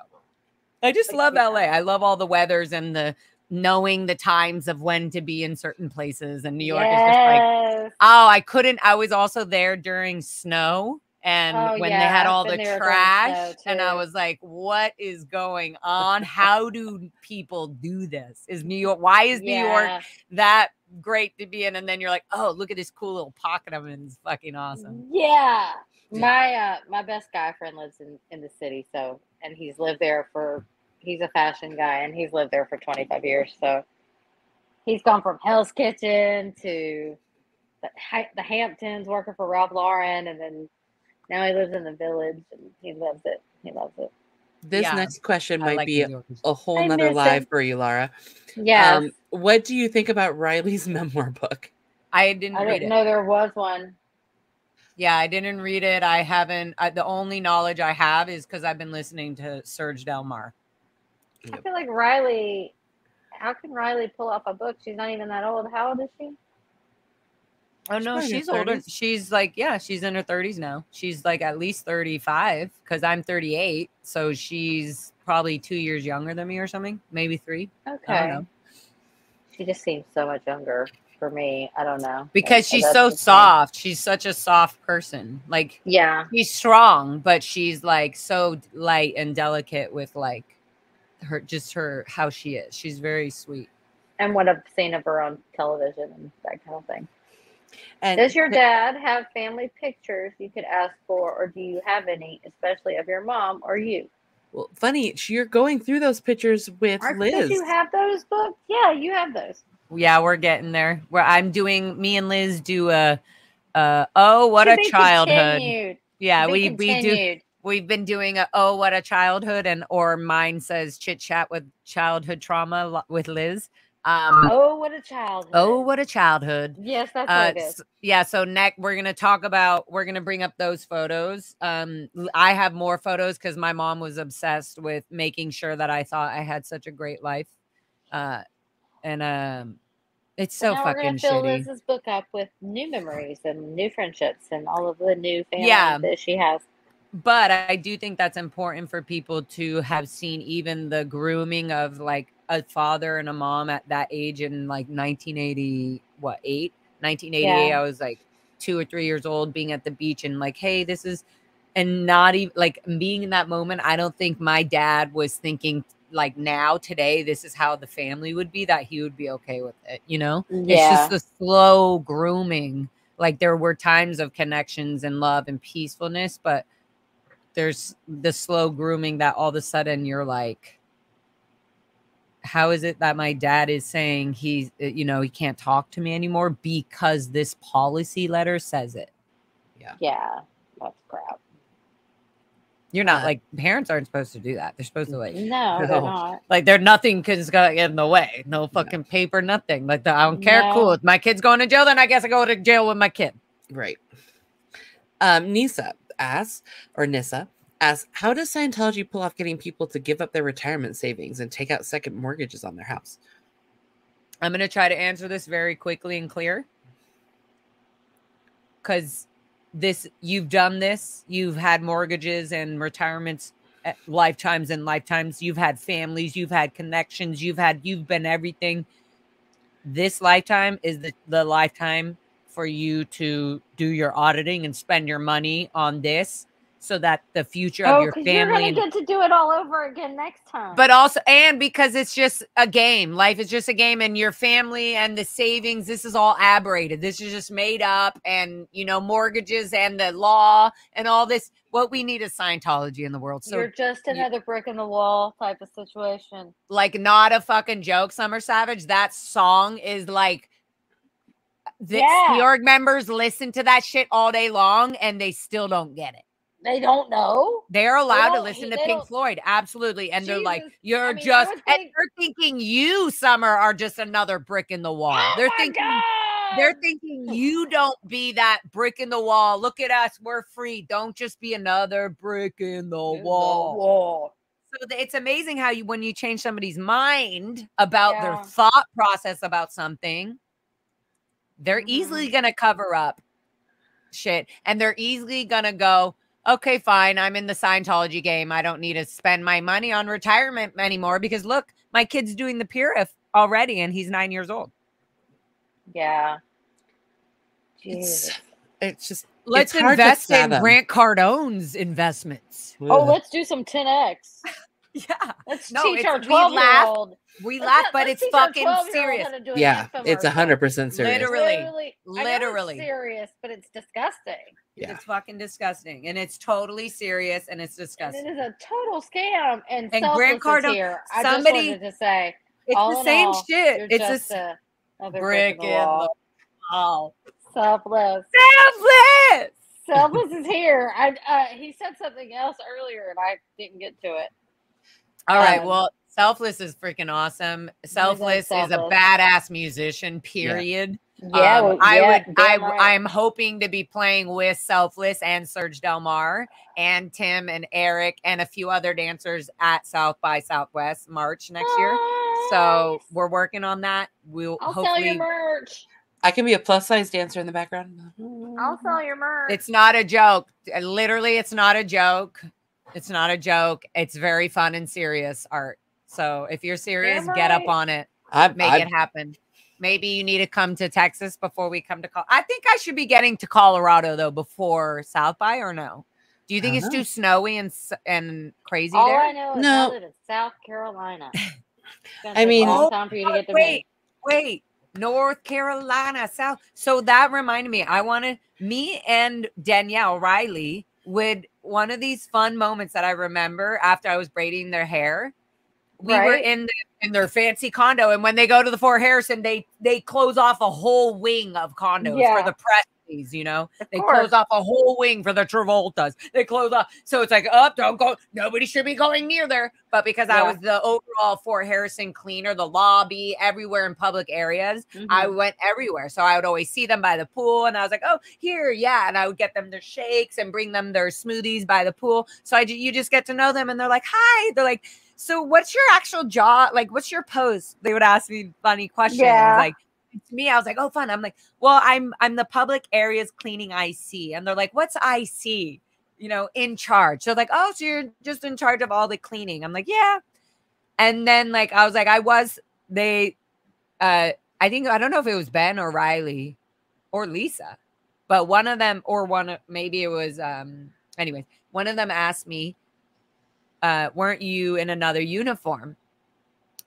I just love LA. I love all the weathers and the knowing the times of when to be in certain places. And New York is just like, I was also there during snow. And when they had all the trash, and I was like, what is going on? How do people do this? Is New York, why is New York that great to be in? And then you're like, oh, look at this cool little pocket of it. It's fucking awesome. Yeah. My best guy friend lives in the city, so, and he's lived there he's a fashion guy, and he's lived there for 25 years. So he's gone from Hell's Kitchen to the Hamptons, working for Ralph Lauren, and then now he lives in the Village, and he loves it. He loves it. This next question might be a whole nother live for you, Laura. Yeah. What do you think about Riley's memoir book? I didn't know there was one. Yeah, I didn't read it. I haven't. The only knowledge I have is because I've been listening to Serge Del Mar. I feel like Riley. How can Riley pull off a book? She's not even that old. How old is she? Oh no, she's older. She's like, she's in her 30s now. She's like at least 35 because I'm 38, so she's probably 2 years younger than me or something, maybe 3. Okay. I don't know. She just seems so much younger for me. I don't know. Because she's so soft. She's such a soft person. Like, she's strong, but she's like so light and delicate with like her how she is. She's very sweet. And what I've seen of her on television and that kind of thing. And does your dad have family pictures you could ask for, or do you have any, especially of your mom or you? Well, funny, you're going through those pictures with Liz. Do you have those books? Yeah, you have those. Yeah, we're getting there. Me and Liz do a what a childhood. Continued. Yeah, we do. We've been doing what a childhood, or mine says chit chat with childhood trauma with Liz. What a childhood. Oh, what a childhood. Yes, that's what it is. Yeah, so next we're going to bring up those photos. I have more photos because my mom was obsessed with making sure that I thought I had such a great life. It's so fucking shitty. Fill Liz's book up with new memories and new friendships and all of the new family that she has. But I do think that's important for people to have seen even the grooming of like a father and a mom at that age in like 1988. I was like 2 or 3 years old, being at the beach and like, hey, this is, and not even like being in that moment. I don't think my dad was thinking like now today, this is how the family would be, that he would be okay with it. You know, it's just the slow grooming. Like there were times of connections and love and peacefulness, but there's the slow grooming that all of a sudden you're like, how is it that my dad is saying he can't talk to me anymore because this policy letter says it? Yeah, that's crap. You're not like, parents aren't supposed to do that. They're supposed to like, no, they're not. Like nothing is gonna get in the way. No fucking paper, nothing. Like I don't care. No. Cool. If my kid's going to jail, then I guess I go to jail with my kid. Right. Nissa asks, how does Scientology pull off getting people to give up their retirement savings and take out second mortgages on their house? I'm going to try to answer this very quickly and clear. Because you've done this. You've had mortgages and retirements, lifetimes and lifetimes. You've had families. You've had connections. You've been everything. This lifetime is the lifetime for you to do your auditing and spend your money on this, so that the future of your family. You're going to get to do it all over again next time. But also, and because it's just a game. Life is just a game, and your family and the savings, this is all aberrated. This is just made up, and, mortgages and the law and all this. What we need is Scientology in the world. So you're just another brick in the wall type of situation. Like, not a fucking joke, Summer Savage. That song is like, the org members listen to that shit all day long, and they still don't get it. They don't know. They're allowed to listen to Pink Floyd. Absolutely. And they're like, and they're thinking you, Summer, are just another brick in the wall. They're thinking you don't be that brick in the wall. Look at us. We're free. Don't just be another brick in the wall. So it's amazing how when you change somebody's mind about their thought process about something, they're easily going to cover up shit. And they're easily going to go, okay, fine. I'm in the Scientology game. I don't need to spend my money on retirement anymore because look, my kid's doing the PIRF already and he's 9 years old. Yeah. It's just, Let's invest in Grant Cardone's investments. Oh, let's do some 10X. Yeah. Let's teach our 12-year-old. We laugh, but it's fucking serious. Yeah, it's 100% serious. Literally serious, but it's disgusting. Yeah. It's fucking disgusting, and it's totally serious, and it's disgusting. And it is a total scam. And Grant Cardone here. I just wanted to say, it's the same shit. It's a brick in the wall. Selfless is here. He said something else earlier, and I didn't get to it. All right. Well, Selfless is freaking awesome. Selfless is a badass musician, period. Yeah. I'm hoping to be playing with Selfless and Serge Del Mar and Tim and Eric and a few other dancers at South by Southwest March next year. So we're working on that. I'll sell your merch. I can be a plus size dancer in the background. I'll sell your merch. It's not a joke. Literally, it's not a joke. It's not a joke. It's very fun and serious art. So if you're serious, get up on it. Make it happen. Maybe you need to come to Texas before we come to I think I should be getting to Colorado though before South by, or no? Do you think it's too snowy and crazy All there? I know is I live in South Carolina. I mean, time for you to get to wait. North Carolina, South. So that reminded me, me and Danielle Riley would, one of these fun moments that I remember after I was braiding their hair, we were in their fancy condo, and when they go to the Fort Harrison, they close off a whole wing of condos for the Presleys, you know. They close off a whole wing for the Travoltas. They close off, so it's like, don't go. Nobody should be going near there. But because I was the overall Fort Harrison cleaner, the lobby, everywhere in public areas, I went everywhere. So I would always see them by the pool, and I was like, oh, here, and I would get them their shakes and bring them their smoothies by the pool. So you just get to know them, and they're like, hi. They're like, so what's your actual job? Like, what's your post? They would ask me funny questions. Like, to me, I was like, oh, fun. I'm like, well, I'm the public areas cleaning IC. And they're like, what's IC? You know, in charge. So like, oh, so you're just in charge of all the cleaning. I'm like, yeah. And then like, I was like, I think, I don't know if it was Ben or Riley or Lisa, but maybe it was, anyways, one of them asked me, weren't you in another uniform?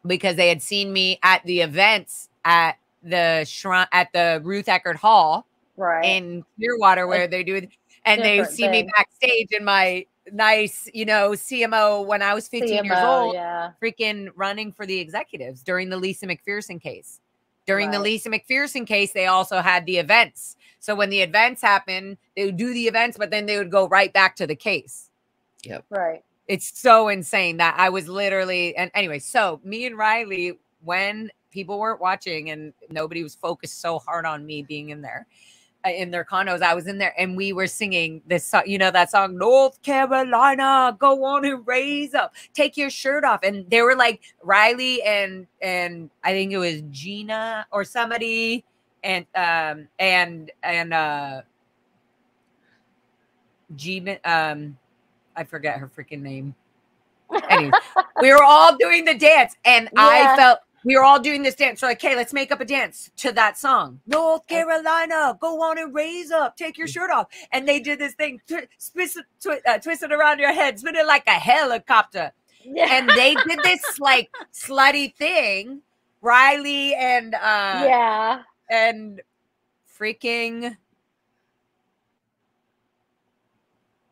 Because they had seen me at the events at the shrine at the Ruth Eckerd Hall in Clearwater, where they do it, and they see me backstage in my nice, CMO when I was 15 years old, freaking running for the executives during the Lisa McPherson case. During the Lisa McPherson case, they also had the events. So when the events happened, they would do the events, but then they would go right back to the case. Yep. Right. It's so insane that I was literally, and anyway, so me and Riley, when people weren't watching and nobody was focused so hard on me being in there, in their condos, I was in there and we were singing this song, that song, North Carolina, go on and raise up, take your shirt off. And they were like Riley and I think it was Gina or somebody and Gina, I forget her freaking name. Anyway, we were all doing the dance, and I felt we were all doing this dance. So, like, okay, let's make up a dance to that song. North Carolina, go on and raise up, take your shirt off. And they did this thing, twist it around your head, spin it like a helicopter. Yeah. And they did this like slutty thing. Riley and and freaking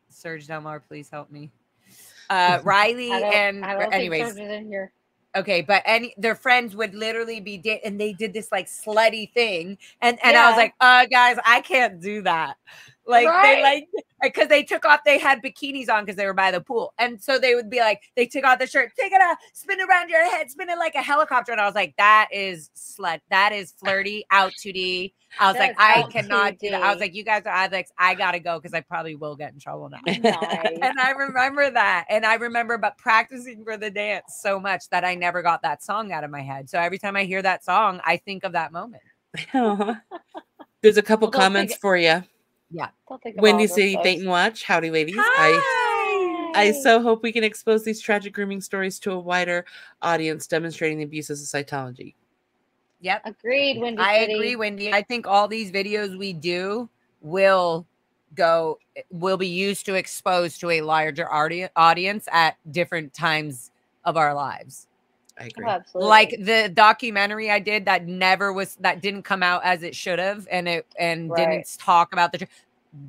Serge Del Mar, please help me. Riley anyways. Okay, but their friends would literally be and they did this like slutty thing, and I was like, guys, I can't do that. Like they because they took off, they had bikinis on because they were by the pool, and so they would be like, they took off the shirt, take it out, spin it around your head, spin it like a helicopter, and I was like, that is that is flirty, out 2D. I was like, I cannot do that. I was like, you guys are, I gotta go because I probably will get in trouble now. Nice. And I remember that. And I remember practicing for the dance so much that I never got that song out of my head. So every time I hear that song, I think of that moment. There's a couple comments for you. Yeah. Wendy City, Dayton Watch. Howdy, ladies. Hi. I so hope we can expose these tragic grooming stories to a wider audience, demonstrating the abuses of Scientology. Yep. Agreed, Wendy. I agree, Wendy. I think all these videos we do will will be used to expose to a larger audience at different times of our lives. I agree. Oh, absolutely. Like the documentary I did that didn't come out as it should have, and didn't talk about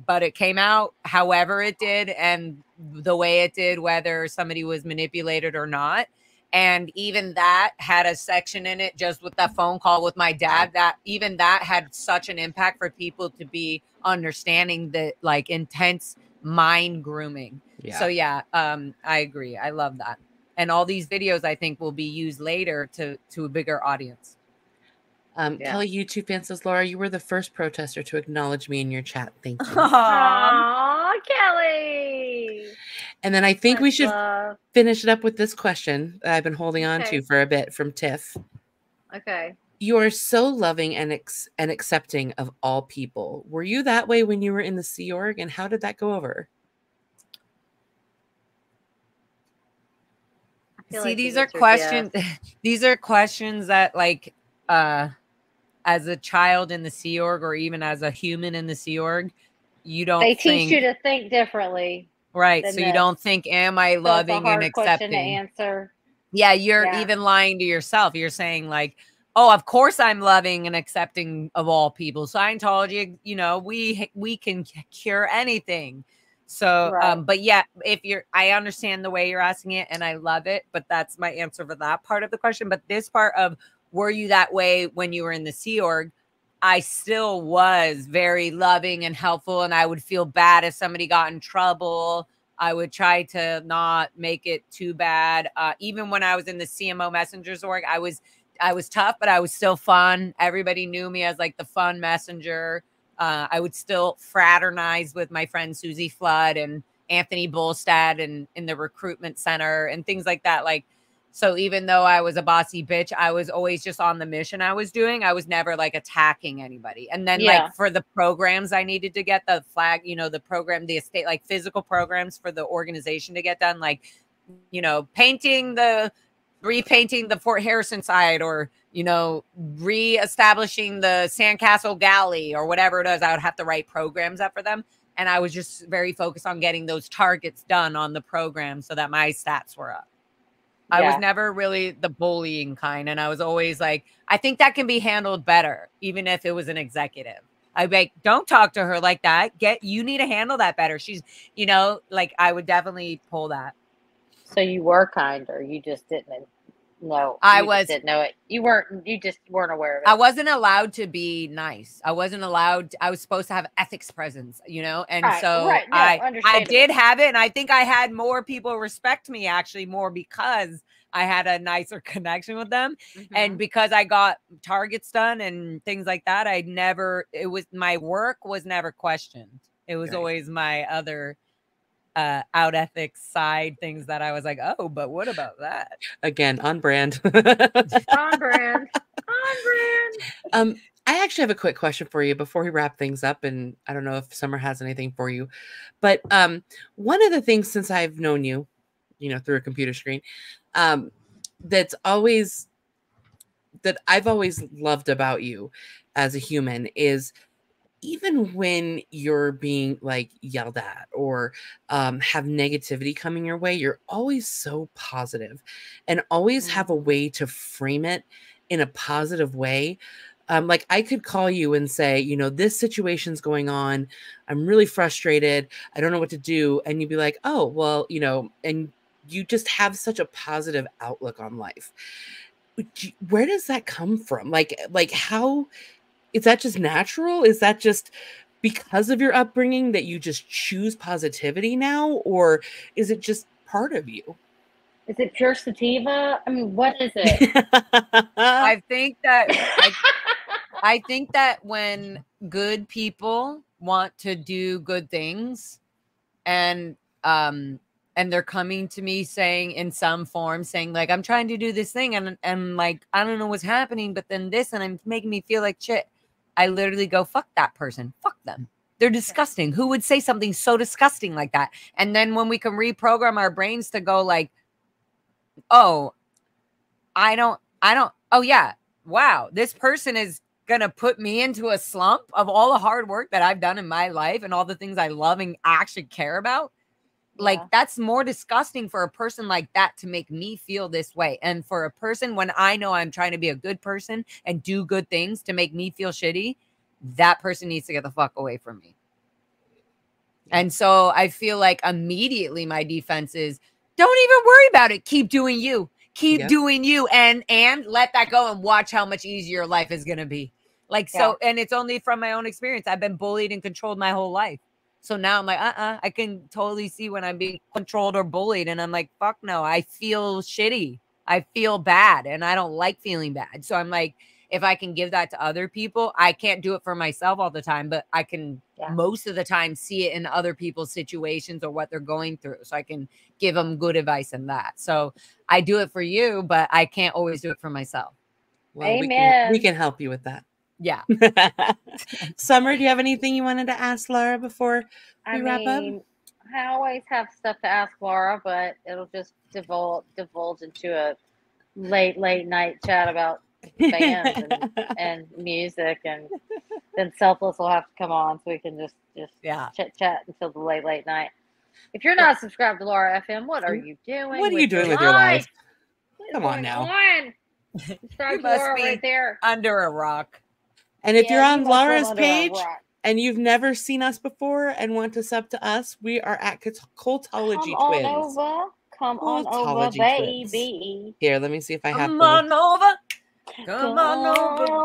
but it came out however it did and the way it did, whether somebody was manipulated or not. And even that had a section in it just with that phone call with my dad, that even that had such an impact for people to be understanding the like intense mind grooming. Yeah. So yeah, I agree. I love that. And all these videos, I think, will be used later to a bigger audience. Kelly YouTube fan says, Laura, you were the first protester to acknowledge me in your chat. Thank you. Aww, Kelly. And then I think we should finish it up with this question that I've been holding on to for a bit from Tiff. Okay. You are so loving and accepting of all people. Were you that way when you were in the Sea Org, and how did that go over? See, like these are questions. These are questions that, like, as a child in the Sea Org, or even as a human in the Sea Org, you don't. They teach you to think differently, right? So you don't think, "Am I loving and accepting?" To answer. Yeah, you're even lying to yourself. You're saying like, "Oh, of course I'm loving and accepting of all people." Scientology, you know, we can cure anything. So, but yeah, I understand the way you're asking it and I love it, but that's my answer for that part of the question. But this part of, were you that way when you were in the Sea Org? I still was very loving and helpful, and I would feel bad if somebody got in trouble. I would try to not make it too bad. Even when I was in the CMO Messengers org, I was tough, but I was still fun. Everybody knew me as like the fun messenger. I would still fraternize with my friend Susie Flood and Anthony Bolstad and in the recruitment center and things like that. Like, so even though I was a bossy bitch, I was always just on the mission I was doing. I was never like attacking anybody. And then like for the programs I needed to get the flag, you know, the program, the estate, like physical programs for the organization to get done, like, you know, repainting the Fort Harrison side, or, you know, reestablishing the Sandcastle Galley or whatever it is, I would have to write programs up for them. And I was just very focused on getting those targets done on the program so that my stats were up. I was never really the bullying kind. And I was always like, I think that can be handled better, even if it was an executive. I'd be like, don't talk to her like that. You need to handle that better. She's, you know, like I would definitely pull that. So you were kinder. You just didn't know. Didn't know it. You just weren't aware of it. I wasn't allowed to be nice. I was supposed to have ethics presence, you know? And I did have it. And I think I had more people respect me actually more because I had a nicer connection with them. Mm-hmm. And because I got targets done and things like that, my work was never questioned. It was always my other out ethics side things that I was like, oh, but what about that? Again, on brand. On brand. I actually have a quick question for you before we wrap things up, and I don't know if Summer has anything for you, but one of the things since I've known you, you know, through a computer screen, that I've always loved about you as a human is, even when you're being like yelled at or have negativity coming your way, you're always so positive and always have a way to frame it in a positive way. Like I could call you and say, you know, this situation's going on. I'm really frustrated. I don't know what to do. And you'd be like, oh, well, you know, and you just have such a positive outlook on life. Where does that come from? Like how... Is that just natural? Is that just because of your upbringing that you just choose positivity now? Or is it just part of you? Is it pure sativa? I mean, what is it? I think that when good people want to do good things and they're coming to me saying in some form, saying like, I'm trying to do this thing and like, I don't know what's happening, but then this, and I'm making me feel like shit. I literally go, fuck that person. Fuck them. They're disgusting. Who would say something so disgusting like that? And then when we can reprogram our brains to go like, oh, I don't, oh yeah, wow, this person is gonna put me into a slump of all the hard work that I've done in my life and all the things I love and actually care about. Like, that's more disgusting for a person like that to make me feel this way. And for a person, when I know I'm trying to be a good person and do good things, to make me feel shitty, that person needs to get the fuck away from me. And so I feel like immediately my defense is, don't even worry about it. Keep doing you. Keep doing you. And let that go and watch how much easier your life is going to be. Like, so, and it's only from my own experience. I've been bullied and controlled my whole life. So now I'm like, I can totally see when I'm being controlled or bullied. And I'm like, fuck no, I feel shitty. I feel bad. And I don't like feeling bad. So I'm like, if I can give that to other people, I can't do it for myself all the time, but I can most of the time see it in other people's situations or what they're going through. So I can give them good advice in that. So I do it for you, but I can't always do it for myself. Well, Amen. We can help you with that. Yeah. Summer, do you have anything you wanted to ask Laura before we wrap up? I always have stuff to ask Laura, but it'll just divulge into a late night chat about bands and music, and then Selfless will have to come on so we can just chit chat until the late night. If you're not subscribed to Laura FM, what are you doing? What are you doing with your life? Come on now. Subscribe to Laura right there. Under a rock. And if you're on Laura's page and you've never seen us before and want to sub to us, we are at Cultology Twins. Come on over, baby. Here, let me see if I have. Come on over,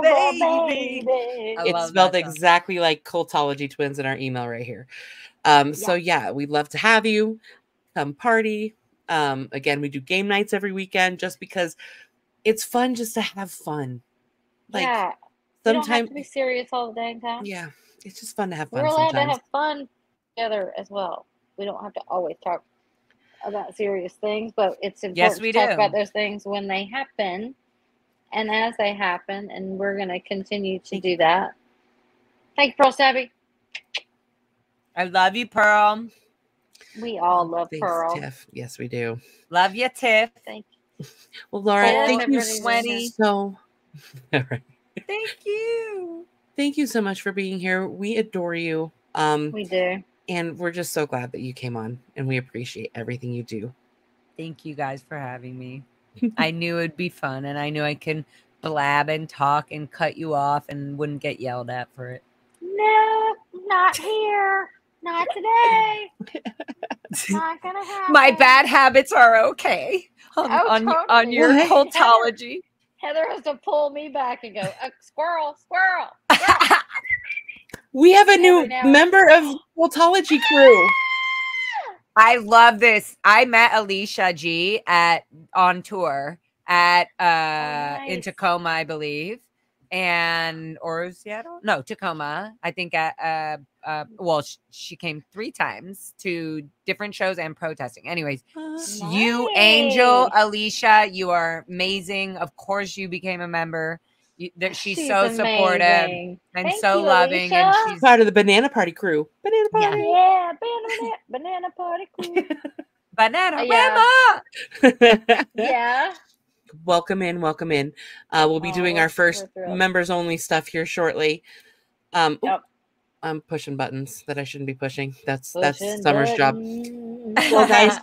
baby. It's spelled exactly like Cultology Twins in our email right here. So yeah, we'd love to have you come party. Again, we do game nights every weekend just because it's fun just to have fun. Like sometimes don't have to be serious all the dang time. Yeah, it's just fun to have fun. We're allowed to have fun together as well. We don't have to always talk about serious things, but it's important to talk about those things when they happen and as they happen, and we're going to continue to do that. Thank you, Pearl Stabby. I love you, Pearl. We all love Pearl. Tiff. Yes, we do. Love you, Tiff. Thank you. Well, Laura, thank you so. All right. Thank you. Thank you so much for being here. We adore you. We do. And we're just so glad that you came on, and we appreciate everything you do. Thank you guys for having me. I knew it'd be fun, and I knew I can blab and talk and cut you off and wouldn't get yelled at for it. No, not here. Not today. Not gonna happen. My bad habits are okay on your cultology. Heather has to pull me back and go, squirrel. We have a new member of Cultology crew. I love this. I met Alicia G on tour at in Tacoma, I believe, or Seattle. No, Tacoma. I think at she came 3 times to different shows and protesting. Anyways, you, Angel, Alicia, you are amazing. Of course, you became a member. She's so amazing. Supportive and Thank so you, loving, Alicia. and she's part of the Banana Party crew. Banana Party, Banana Party crew. Banana Yeah. Welcome in. We'll be doing our first members only stuff here shortly. I'm pushing buttons that I shouldn't be pushing. That's Summer's job. Well, guys,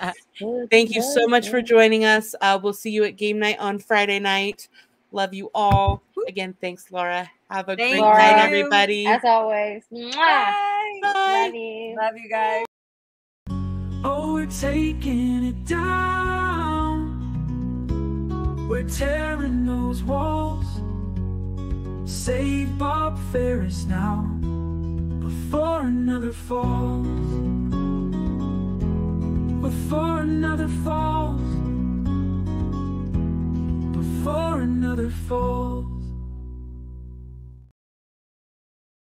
thank you so much for joining us. We'll see you at game night on Friday night. Love you all. Again, thanks, Laura. Have a great night, everybody. As always. Bye. Love you. Love you guys. Oh, we're taking it down. We're tearing those walls. Save Bob Ferris now before another falls. Before another falls. Before another falls.